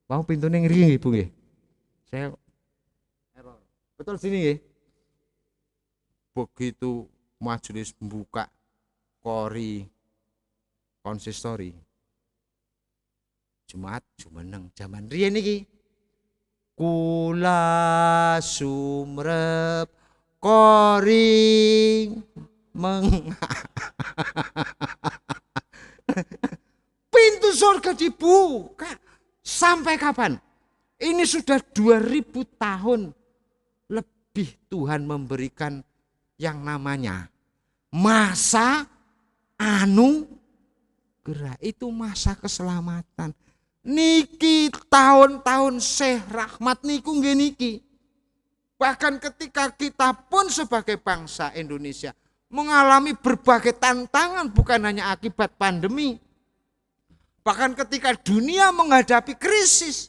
Mau pintunya ngeri Bu nggih. Saya error. Betul sini nggih. Begitu majelis membuka kori konsistori. Jumat jumeneng zaman riyen iki. Kula sumrep koring pintu surga dibuka. Sampai kapan? Ini sudah 2000 tahun lebih Tuhan memberikan yang namanya masa anugerah. Itu masa keselamatan. Niki tahun-tahun Syekh Rahmat niku nggih niki. Bahkan ketika kita pun sebagai bangsa Indonesia mengalami berbagai tantangan bukan hanya akibat pandemi. Bahkan ketika dunia menghadapi krisis.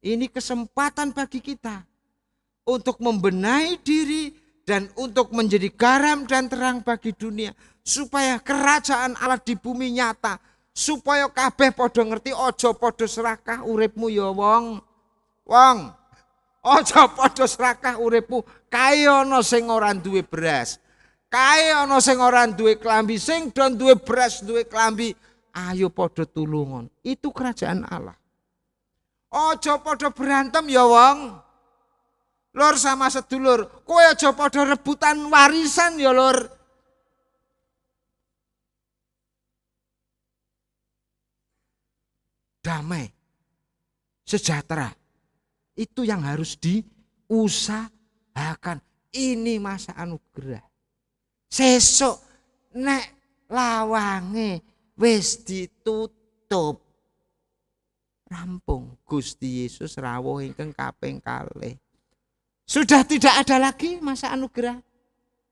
Ini kesempatan bagi kita untuk membenahi diri dan untuk menjadi garam dan terang bagi dunia. Supaya kerajaan Allah di bumi nyata. Supaya kabeh podo ngerti ojo podo serakah uripmu ya wong. Wong. Ojo podo serakah uripmu kaya ana sing ora duwe beras. Kaya ana sing ora duwe klambi, sing don duwe beras, duwe klambi. Ayo podo tulungon. Itu kerajaan Allah. Ojo podo berantem ya wong. Lur sama sedulur, kowe aja podo rebutan warisan ya lur. Damai, sejahtera. Itu yang harus diusahakan. Ini masa anugerah. Sesuk nek lawange wis ditutup. Rampung Gusti Yesus rawuh ingkang kaping kalih. Sudah tidak ada lagi masa anugerah.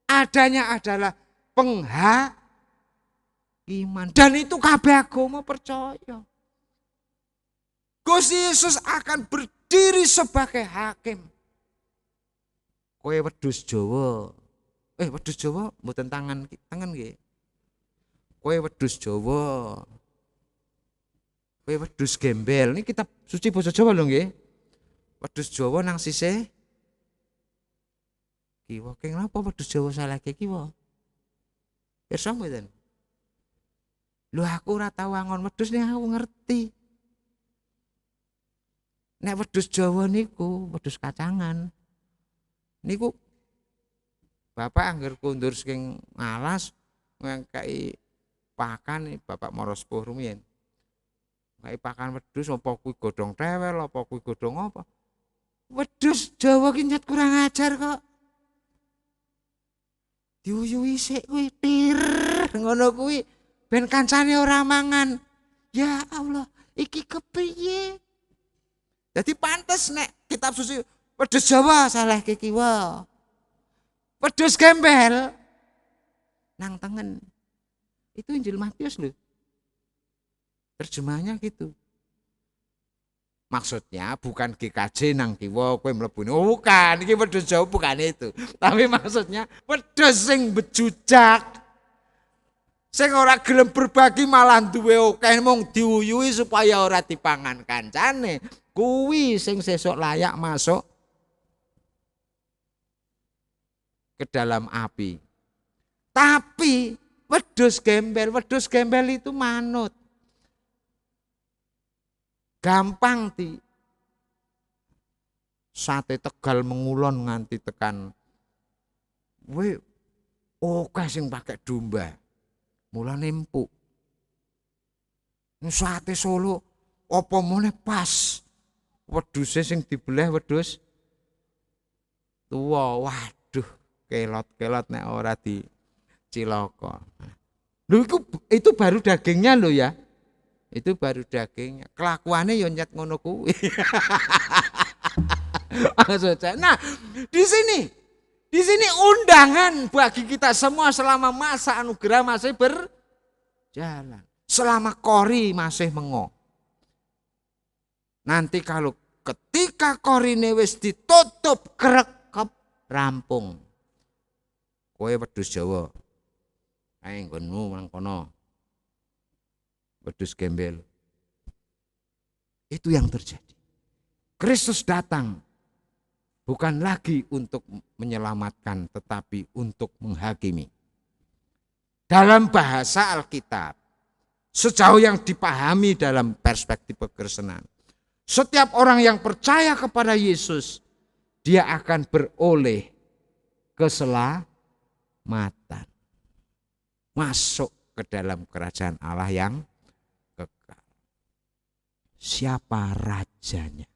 Adanya adalah penghakiman. Dan itu kabeh agama percaya. Gusti Yesus akan berdiri sebagai hakim. Kowe wedhus Jawa. Wedhus Jawa mboten tangan nggih. Kowe wedhus Jawa. Kowe wedhus gembel. Ini kitab suci basa Jawa lho nggih. Wedhus Jawa nang sisih kiwa. Keng napa wedhus Jawa salah kiwa? Pirsa mboten? Lho aku ora tau angon wedhus ning aku ngerti. Nek wedhus Jawa niku, wedhus kacangan. Niku bapak angger kundur saking ngalas ngekeki pakan bapak Moro Sepuh rumiyin. Ngekeki pakan wedhus apa kuwi godhong tewel apa kuwi godhong apa. Wedhus Jawa ki nyet kurang ajar kok. Diuyuhi sik kuwi tir ngono kuwi ben kancane ora mangan. Ya Allah, iki kepriye? Jadi pantes nek kitab suci wedhus Jawa salah kiwa. Wedhus gembel nang tengen. Itu Injil Matius loh. Terjemahnya gitu. Maksudnya bukan GKJ nang kiwa kowe mlebune. Oh, bukan, iki wedhus Jawa bukan itu. Tapi maksudnya wedhus sing bejujak. Sing ora gelem berbagi malah duwe akeh mung diuyuhi supaya ora dipangan kancane. Kuwi sing sesuk layak masuk ke dalam api. Tapi wedhus gembel itu manut. Gampang sate Tegal Mengulon nganti tekan akeh sing pakai domba. Mulane empuk. Sate Solo apa meneh pas. Wedhuse sing dibelah wedhus tuwa. Waduh, kelot-kelot nek ora dicilaka. Lho itu baru dagingnya lho ya. Itu baru dagingnya. Kelakuannya ya nyet ngono kuwi. Nah, di sini undangan bagi kita semua selama masa anugerah masih berjalan. Selama kori masih mengo. Nanti kalau ketika korine wis ditutup krekep rampung. Kowe wedhus Jawa. Ae nggonmu nang kono. Wedhus gembel. Itu yang terjadi. Kristus datang bukan lagi untuk menyelamatkan tetapi untuk menghakimi. Dalam bahasa Alkitab, sejauh yang dipahami dalam perspektif kekristenan, setiap orang yang percaya kepada Yesus, dia akan beroleh keselamatan. Masuk ke dalam kerajaan Allah yang kekal. Siapa rajanya?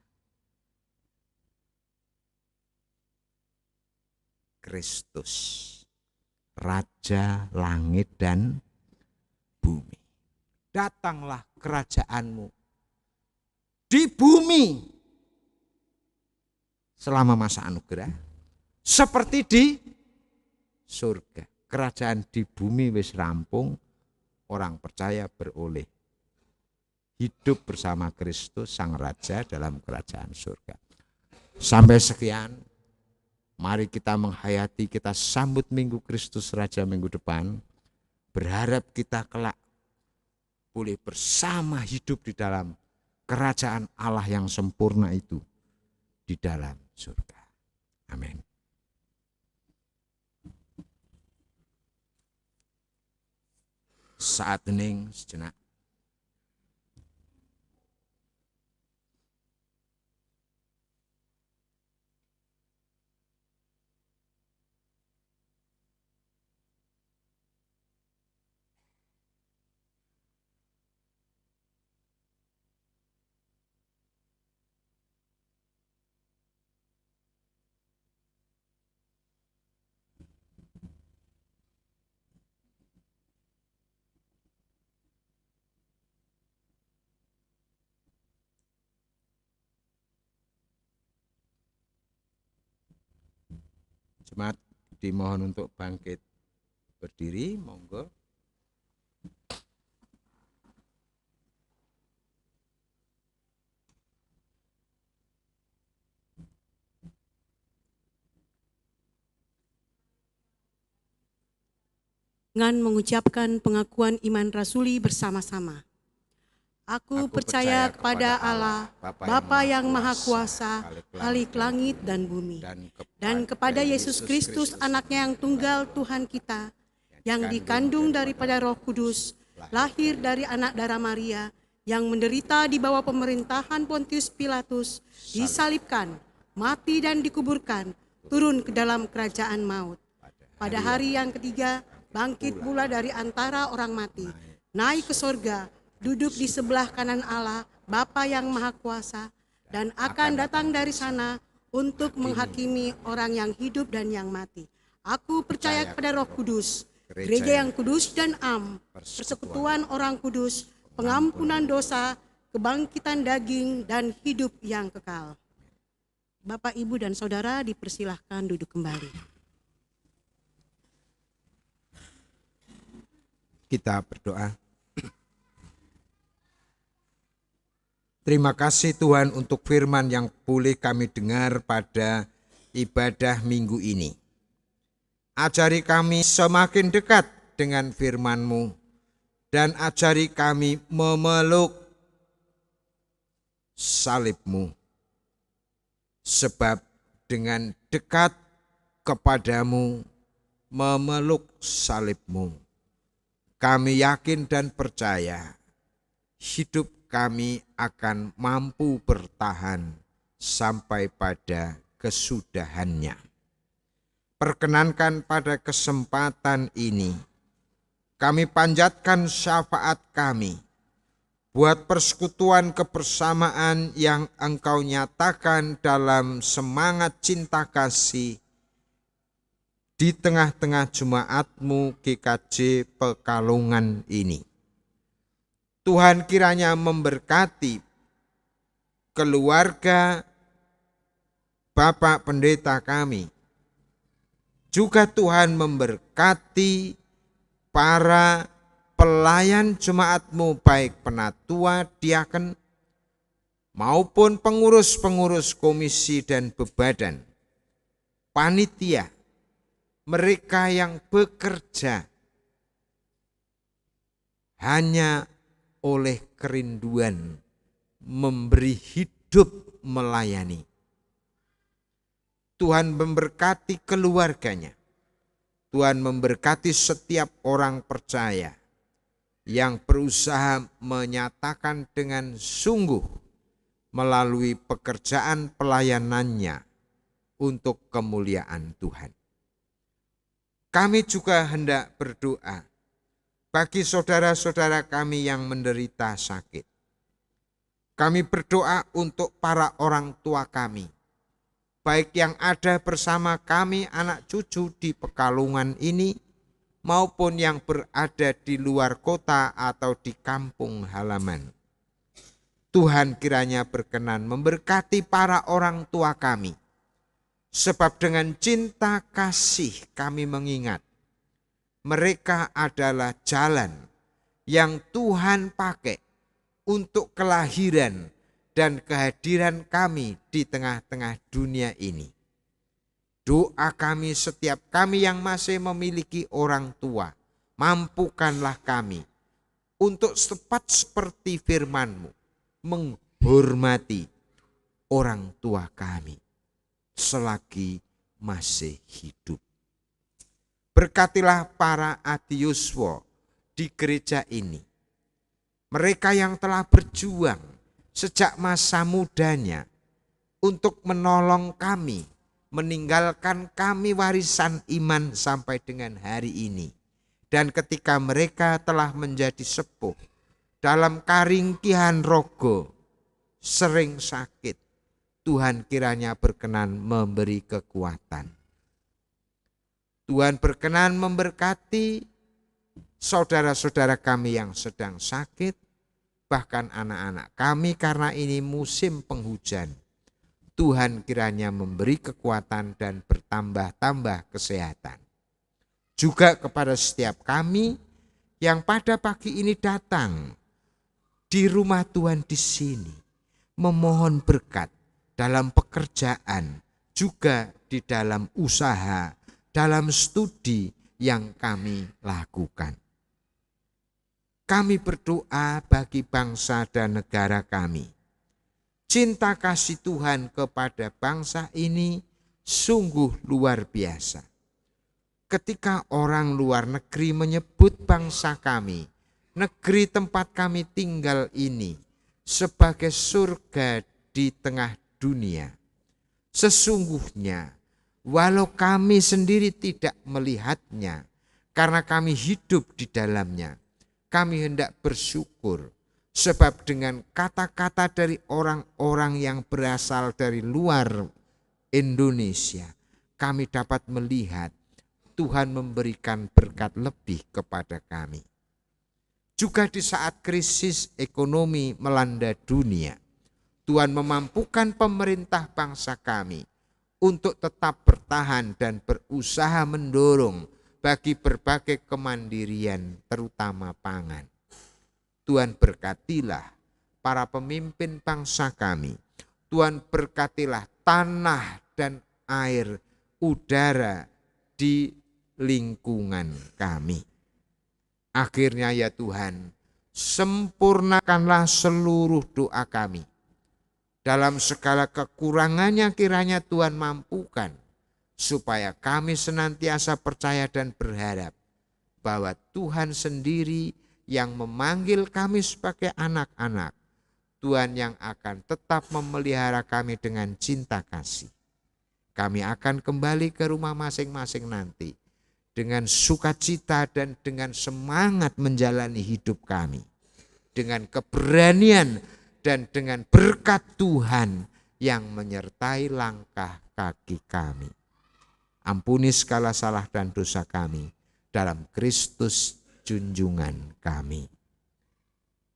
Kristus. Raja langit dan bumi. Datanglah kerajaanmu di bumi selama masa anugerah seperti di surga. Kerajaan di bumi wis rampung, orang percaya beroleh hidup bersama Kristus sang raja dalam kerajaan surga. Sampai sekian, mari kita menghayati, kita sambut Minggu Kristus Raja minggu depan, berharap kita kelak boleh bersama hidup di dalam kerajaan Allah yang sempurna itu di dalam surga. Amin. Saat hening sejenak. Jemaat dimohon untuk bangkit berdiri, monggo. Dengan mengucapkan pengakuan iman rasuli bersama-sama. Aku percaya kepada Allah, Bapa yang Maha Kuasa, Khalik langit dan bumi, dan kepada Yesus Kristus, anaknya yang tunggal Tuhan kita, yang dikandung daripada Roh Kudus, lahir dari anak darah Maria, yang menderita di bawah pemerintahan Pontius Pilatus, disalibkan, mati dan dikuburkan, turun ke dalam kerajaan maut. Pada hari yang ketiga, bangkit pula dari antara orang mati, naik ke sorga, duduk di sebelah kanan Allah, Bapa yang Maha Kuasa, dan akan datang dari sana untuk menghakimi orang yang hidup dan yang mati. Aku percaya kepada Roh Kudus, gereja yang kudus dan am, persekutuan orang kudus, pengampunan dosa, kebangkitan daging, dan hidup yang kekal. Bapak, Ibu, dan Saudara dipersilahkan duduk kembali. Kita berdoa. Terima kasih Tuhan untuk firman yang boleh kami dengar pada ibadah minggu ini. Ajari kami semakin dekat dengan firman-Mu dan ajari kami memeluk salib-Mu. Sebab dengan dekat kepadamu, memeluk salib-Mu, kami yakin dan percaya hidup kami akan mampu bertahan sampai pada kesudahannya. Perkenankan pada kesempatan ini, kami panjatkan syafaat kami buat persekutuan kebersamaan yang Engkau nyatakan dalam semangat cinta kasih di tengah-tengah jemaat-Mu GKJ Pekalongan ini. Tuhan kiranya memberkati keluarga Bapak Pendeta kami. Juga Tuhan memberkati para pelayan jemaat-Mu, baik penatua, diaken, maupun pengurus-pengurus komisi dan bebadan, panitia, mereka yang bekerja hanya oleh kerinduan memberi hidup melayani. Tuhan memberkati keluarganya. Tuhan memberkati setiap orang percaya yang berusaha menyatakan dengan sungguh melalui pekerjaan pelayanannya untuk kemuliaan Tuhan. Kami juga hendak berdoa bagi saudara-saudara kami yang menderita sakit. Kami berdoa untuk para orang tua kami, baik yang ada bersama kami anak cucu di Pekalongan ini, maupun yang berada di luar kota atau di kampung halaman. Tuhan kiranya berkenan memberkati para orang tua kami, sebab dengan cinta kasih kami mengingat mereka adalah jalan yang Tuhan pakai untuk kelahiran dan kehadiran kami di tengah-tengah dunia ini. Doa kami setiap kami yang masih memiliki orang tua, mampukanlah kami untuk tepat seperti firman-Mu, menghormati orang tua kami selagi masih hidup. Berkatilah para adiyuswa di gereja ini, mereka yang telah berjuang sejak masa mudanya untuk menolong kami, meninggalkan kami warisan iman sampai dengan hari ini. Dan ketika mereka telah menjadi sepuh dalam karingkihan rogo, sering sakit, Tuhan kiranya berkenan memberi kekuatan. Tuhan berkenan memberkati saudara-saudara kami yang sedang sakit, bahkan anak-anak kami karena ini musim penghujan. Tuhan kiranya memberi kekuatan dan bertambah-tambah kesehatan. Juga kepada setiap kami yang pada pagi ini datang di rumah Tuhan di sini, memohon berkat dalam pekerjaan, juga di dalam usaha, dalam studi yang kami lakukan. Kami berdoa bagi bangsa dan negara kami. Cinta kasih Tuhan kepada bangsa ini sungguh luar biasa. Ketika orang luar negeri menyebut bangsa kami negeri tempat kami tinggal ini sebagai surga di tengah dunia. Sesungguhnya, walau kami sendiri tidak melihatnya, karena kami hidup di dalamnya, kami hendak bersyukur, sebab dengan kata-kata dari orang-orang yang berasal dari luar Indonesia, kami dapat melihat Tuhan memberikan berkat lebih kepada kami. Juga di saat krisis ekonomi melanda dunia, Tuhan memampukan pemerintah bangsa kami untuk tetap bertahan dan berusaha mendorong bagi berbagai kemandirian, terutama pangan. Tuhan berkatilah para pemimpin bangsa kami. Tuhan berkatilah tanah dan air, udara di lingkungan kami. Akhirnya ya Tuhan, sempurnakanlah seluruh doa kami. Dalam segala kekurangannya kiranya Tuhan mampukan, supaya kami senantiasa percaya dan berharap bahwa Tuhan sendiri yang memanggil kami sebagai anak-anak, Tuhan yang akan tetap memelihara kami dengan cinta kasih. Kami akan kembali ke rumah masing-masing nanti dengan sukacita dan dengan semangat menjalani hidup kami, dengan keberanian dan dengan berkat Tuhan yang menyertai langkah kaki kami. Ampuni segala salah dan dosa kami dalam Kristus junjungan kami.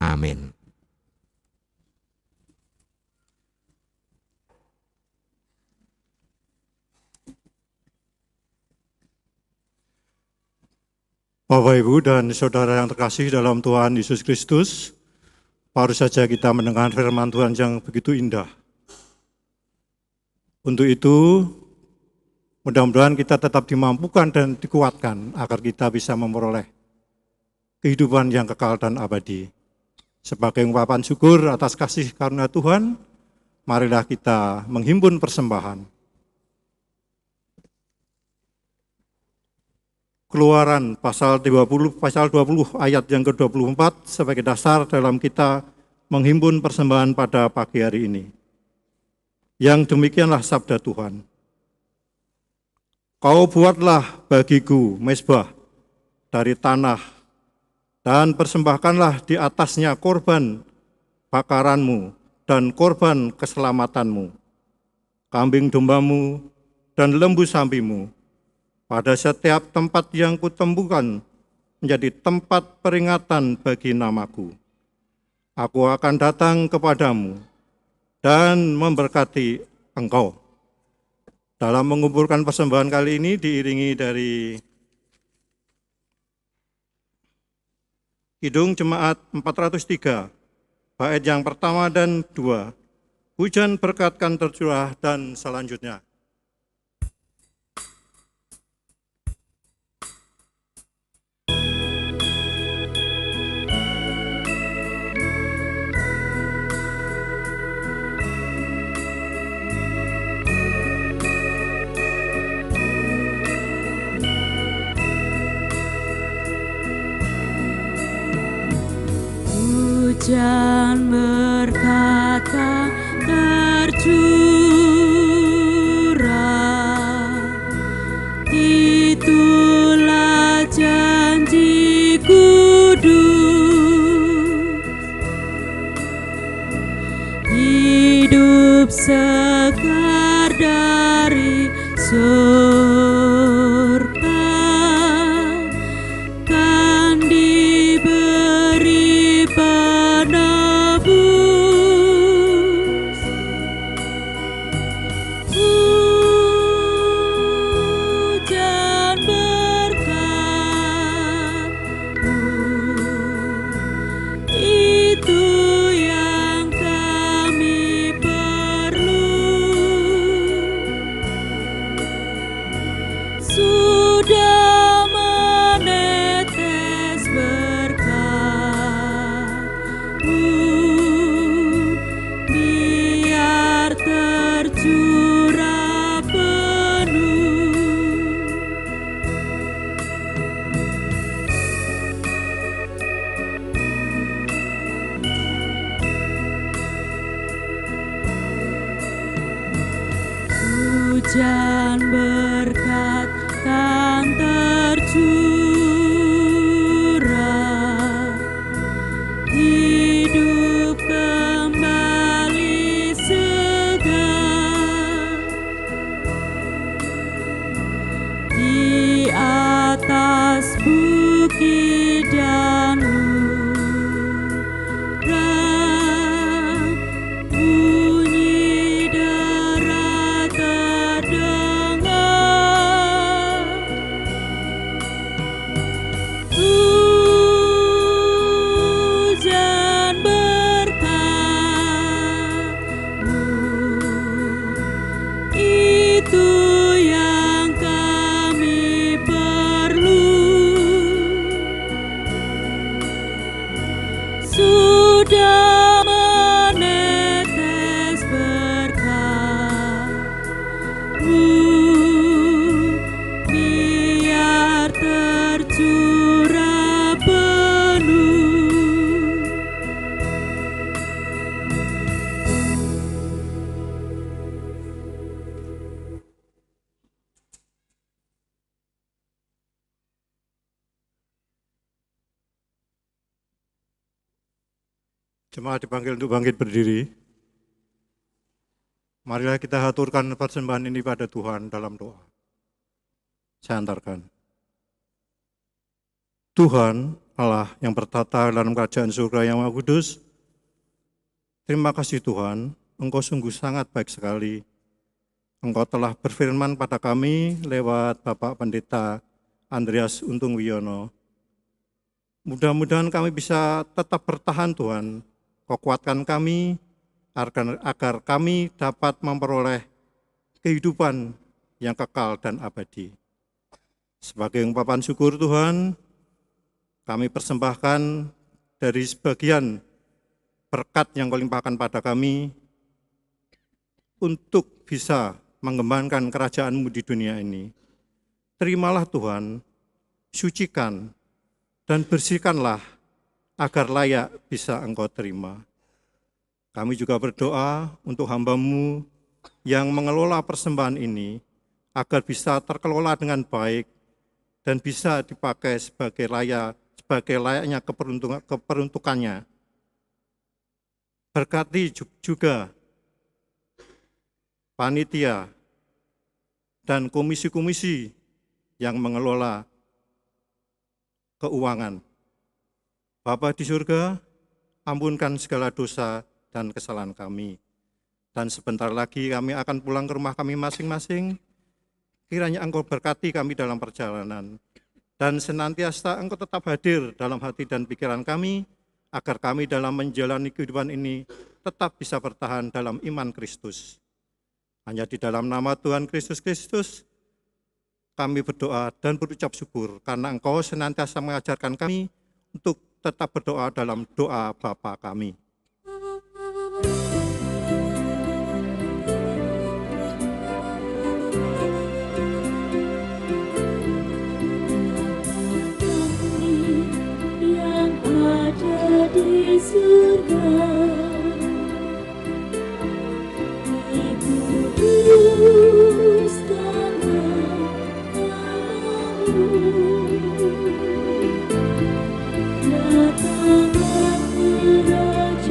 Amin. Bapak, Ibu, dan saudara yang terkasih dalam Tuhan Yesus Kristus, baru saja kita mendengar firman Tuhan yang begitu indah. Untuk itu, mudah-mudahan kita tetap dimampukan dan dikuatkan agar kita bisa memperoleh kehidupan yang kekal dan abadi. Sebagai ungkapan syukur atas kasih karunia Tuhan, marilah kita menghimpun persembahan. Keluaran pasal 20 ayat yang ke-24 sebagai dasar dalam kita menghimpun persembahan pada pagi hari ini. Yang demikianlah sabda Tuhan. Kau buatlah bagiku mezbah dari tanah dan persembahkanlah di atasnya korban bakaranmu dan korban keselamatanmu, kambing dombamu dan lembu sambimu, pada setiap tempat yang kutemukan menjadi tempat peringatan bagi namaku. Aku akan datang kepadamu dan memberkati engkau. Dalam mengumpulkan persembahan kali ini diiringi dari Kidung Jemaat 403, bait yang pertama dan 2, hujan berkat kan tercurah, dan selanjutnya. Hujan berkata tercurah, itulah janji kudus, hidup segar dari surga kan diberi penebus. Hujan berkat-Mu, itu yang kami perlu. hujan berkat kan tercurah, hidup kembali segar di atas bukit dan lurah, bunyi dera terdengar. Hujan berkat-Mu, itu yang kami perlu. Sudah menetes berkat-Mu, biar tercurah penuh. Jemaat dipanggil untuk bangkit berdiri. Marilah kita haturkan persembahan ini pada Tuhan dalam doa. Saya antarkan. Tuhan Allah yang bertata dalam kerajaan surga yang Maha Kudus, terima kasih Tuhan, Engkau sungguh sangat baik sekali. Engkau telah berfirman pada kami lewat Bapak Pendeta Andreas Untung Wiono. Mudah-mudahan kami bisa tetap bertahan Tuhan. Kau kuatkan kami agar kami dapat memperoleh kehidupan yang kekal dan abadi. Sebagai ungkapan syukur Tuhan, kami persembahkan dari sebagian berkat yang Kau limpahkan pada kami untuk bisa mengembangkan kerajaan-Mu di dunia ini. Terimalah Tuhan, sucikan dan bersihkanlah agar layak bisa Engkau terima. Kami juga berdoa untuk hamba-Mu yang mengelola persembahan ini, agar bisa terkelola dengan baik dan bisa dipakai sebagai layaknya keperuntukannya. Berkati juga panitia dan komisi-komisi yang mengelola keuangan. Bapa di surga, ampunkan segala dosa dan kesalahan kami. Dan sebentar lagi kami akan pulang ke rumah kami masing-masing. Kiranya Engkau berkati kami dalam perjalanan. Dan senantiasa Engkau tetap hadir dalam hati dan pikiran kami, agar kami dalam menjalani kehidupan ini tetap bisa bertahan dalam iman Kristus. Hanya di dalam nama Tuhan Kristus Kristus, kami berdoa dan berucap syukur, karena Engkau senantiasa mengajarkan kami untuk tetap berdoa dalam doa Bapa kami. Yang ada di surga, dikuduskanlah namamu. Datanglah kerajaan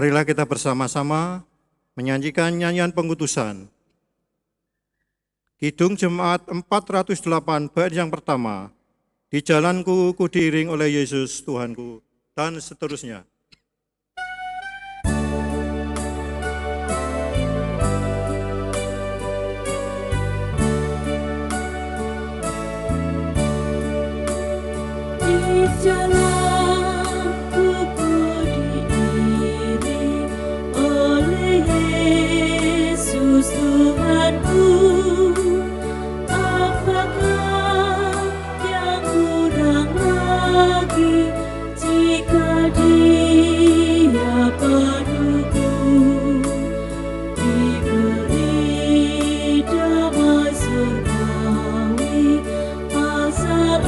Marilah kita bersama-sama menyanyikan nyanyian pengutusan. Kidung Jemaat 408 bait yang pertama. Di jalanku ku diiring oleh Yesus Tuhanku, dan seterusnya. Di jalanku ku diiring oleh Yesus Tuhanku. Apakah yang kurang lagi jika Dia paduku? Diberi damai surgawi, asal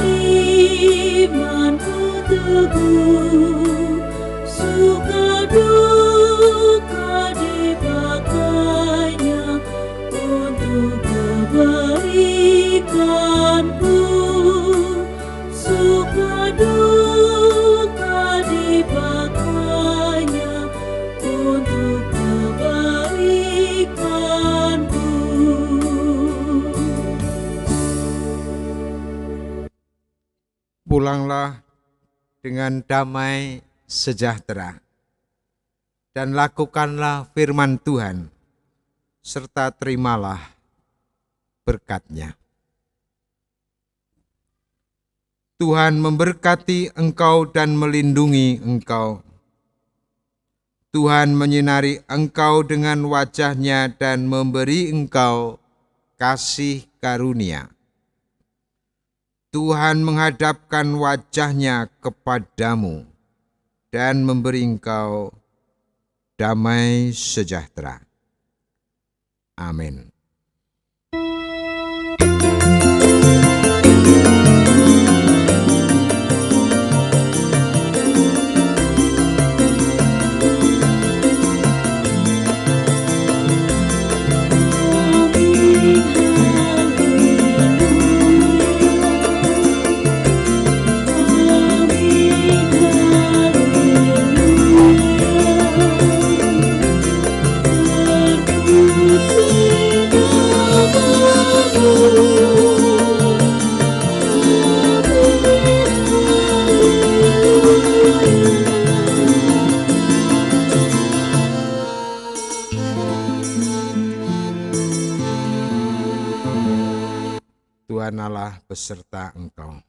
imanku teguh, suka duka dipakainya untuk kebaikanku, suka duka dipakainya untuk kebaikanku. Pulanglah dengan damai sejahtera, dan lakukanlah firman Tuhan, serta terimalah berkat-Nya. Tuhan memberkati engkau dan melindungi engkau. Tuhan menyinari engkau dengan wajah-Nya dan memberi engkau kasih karunia. Tuhan menghadapkan wajah-Nya kepadamu dan memberi engkau damai sejahtera. Amin. Tuhan Allah beserta engkau.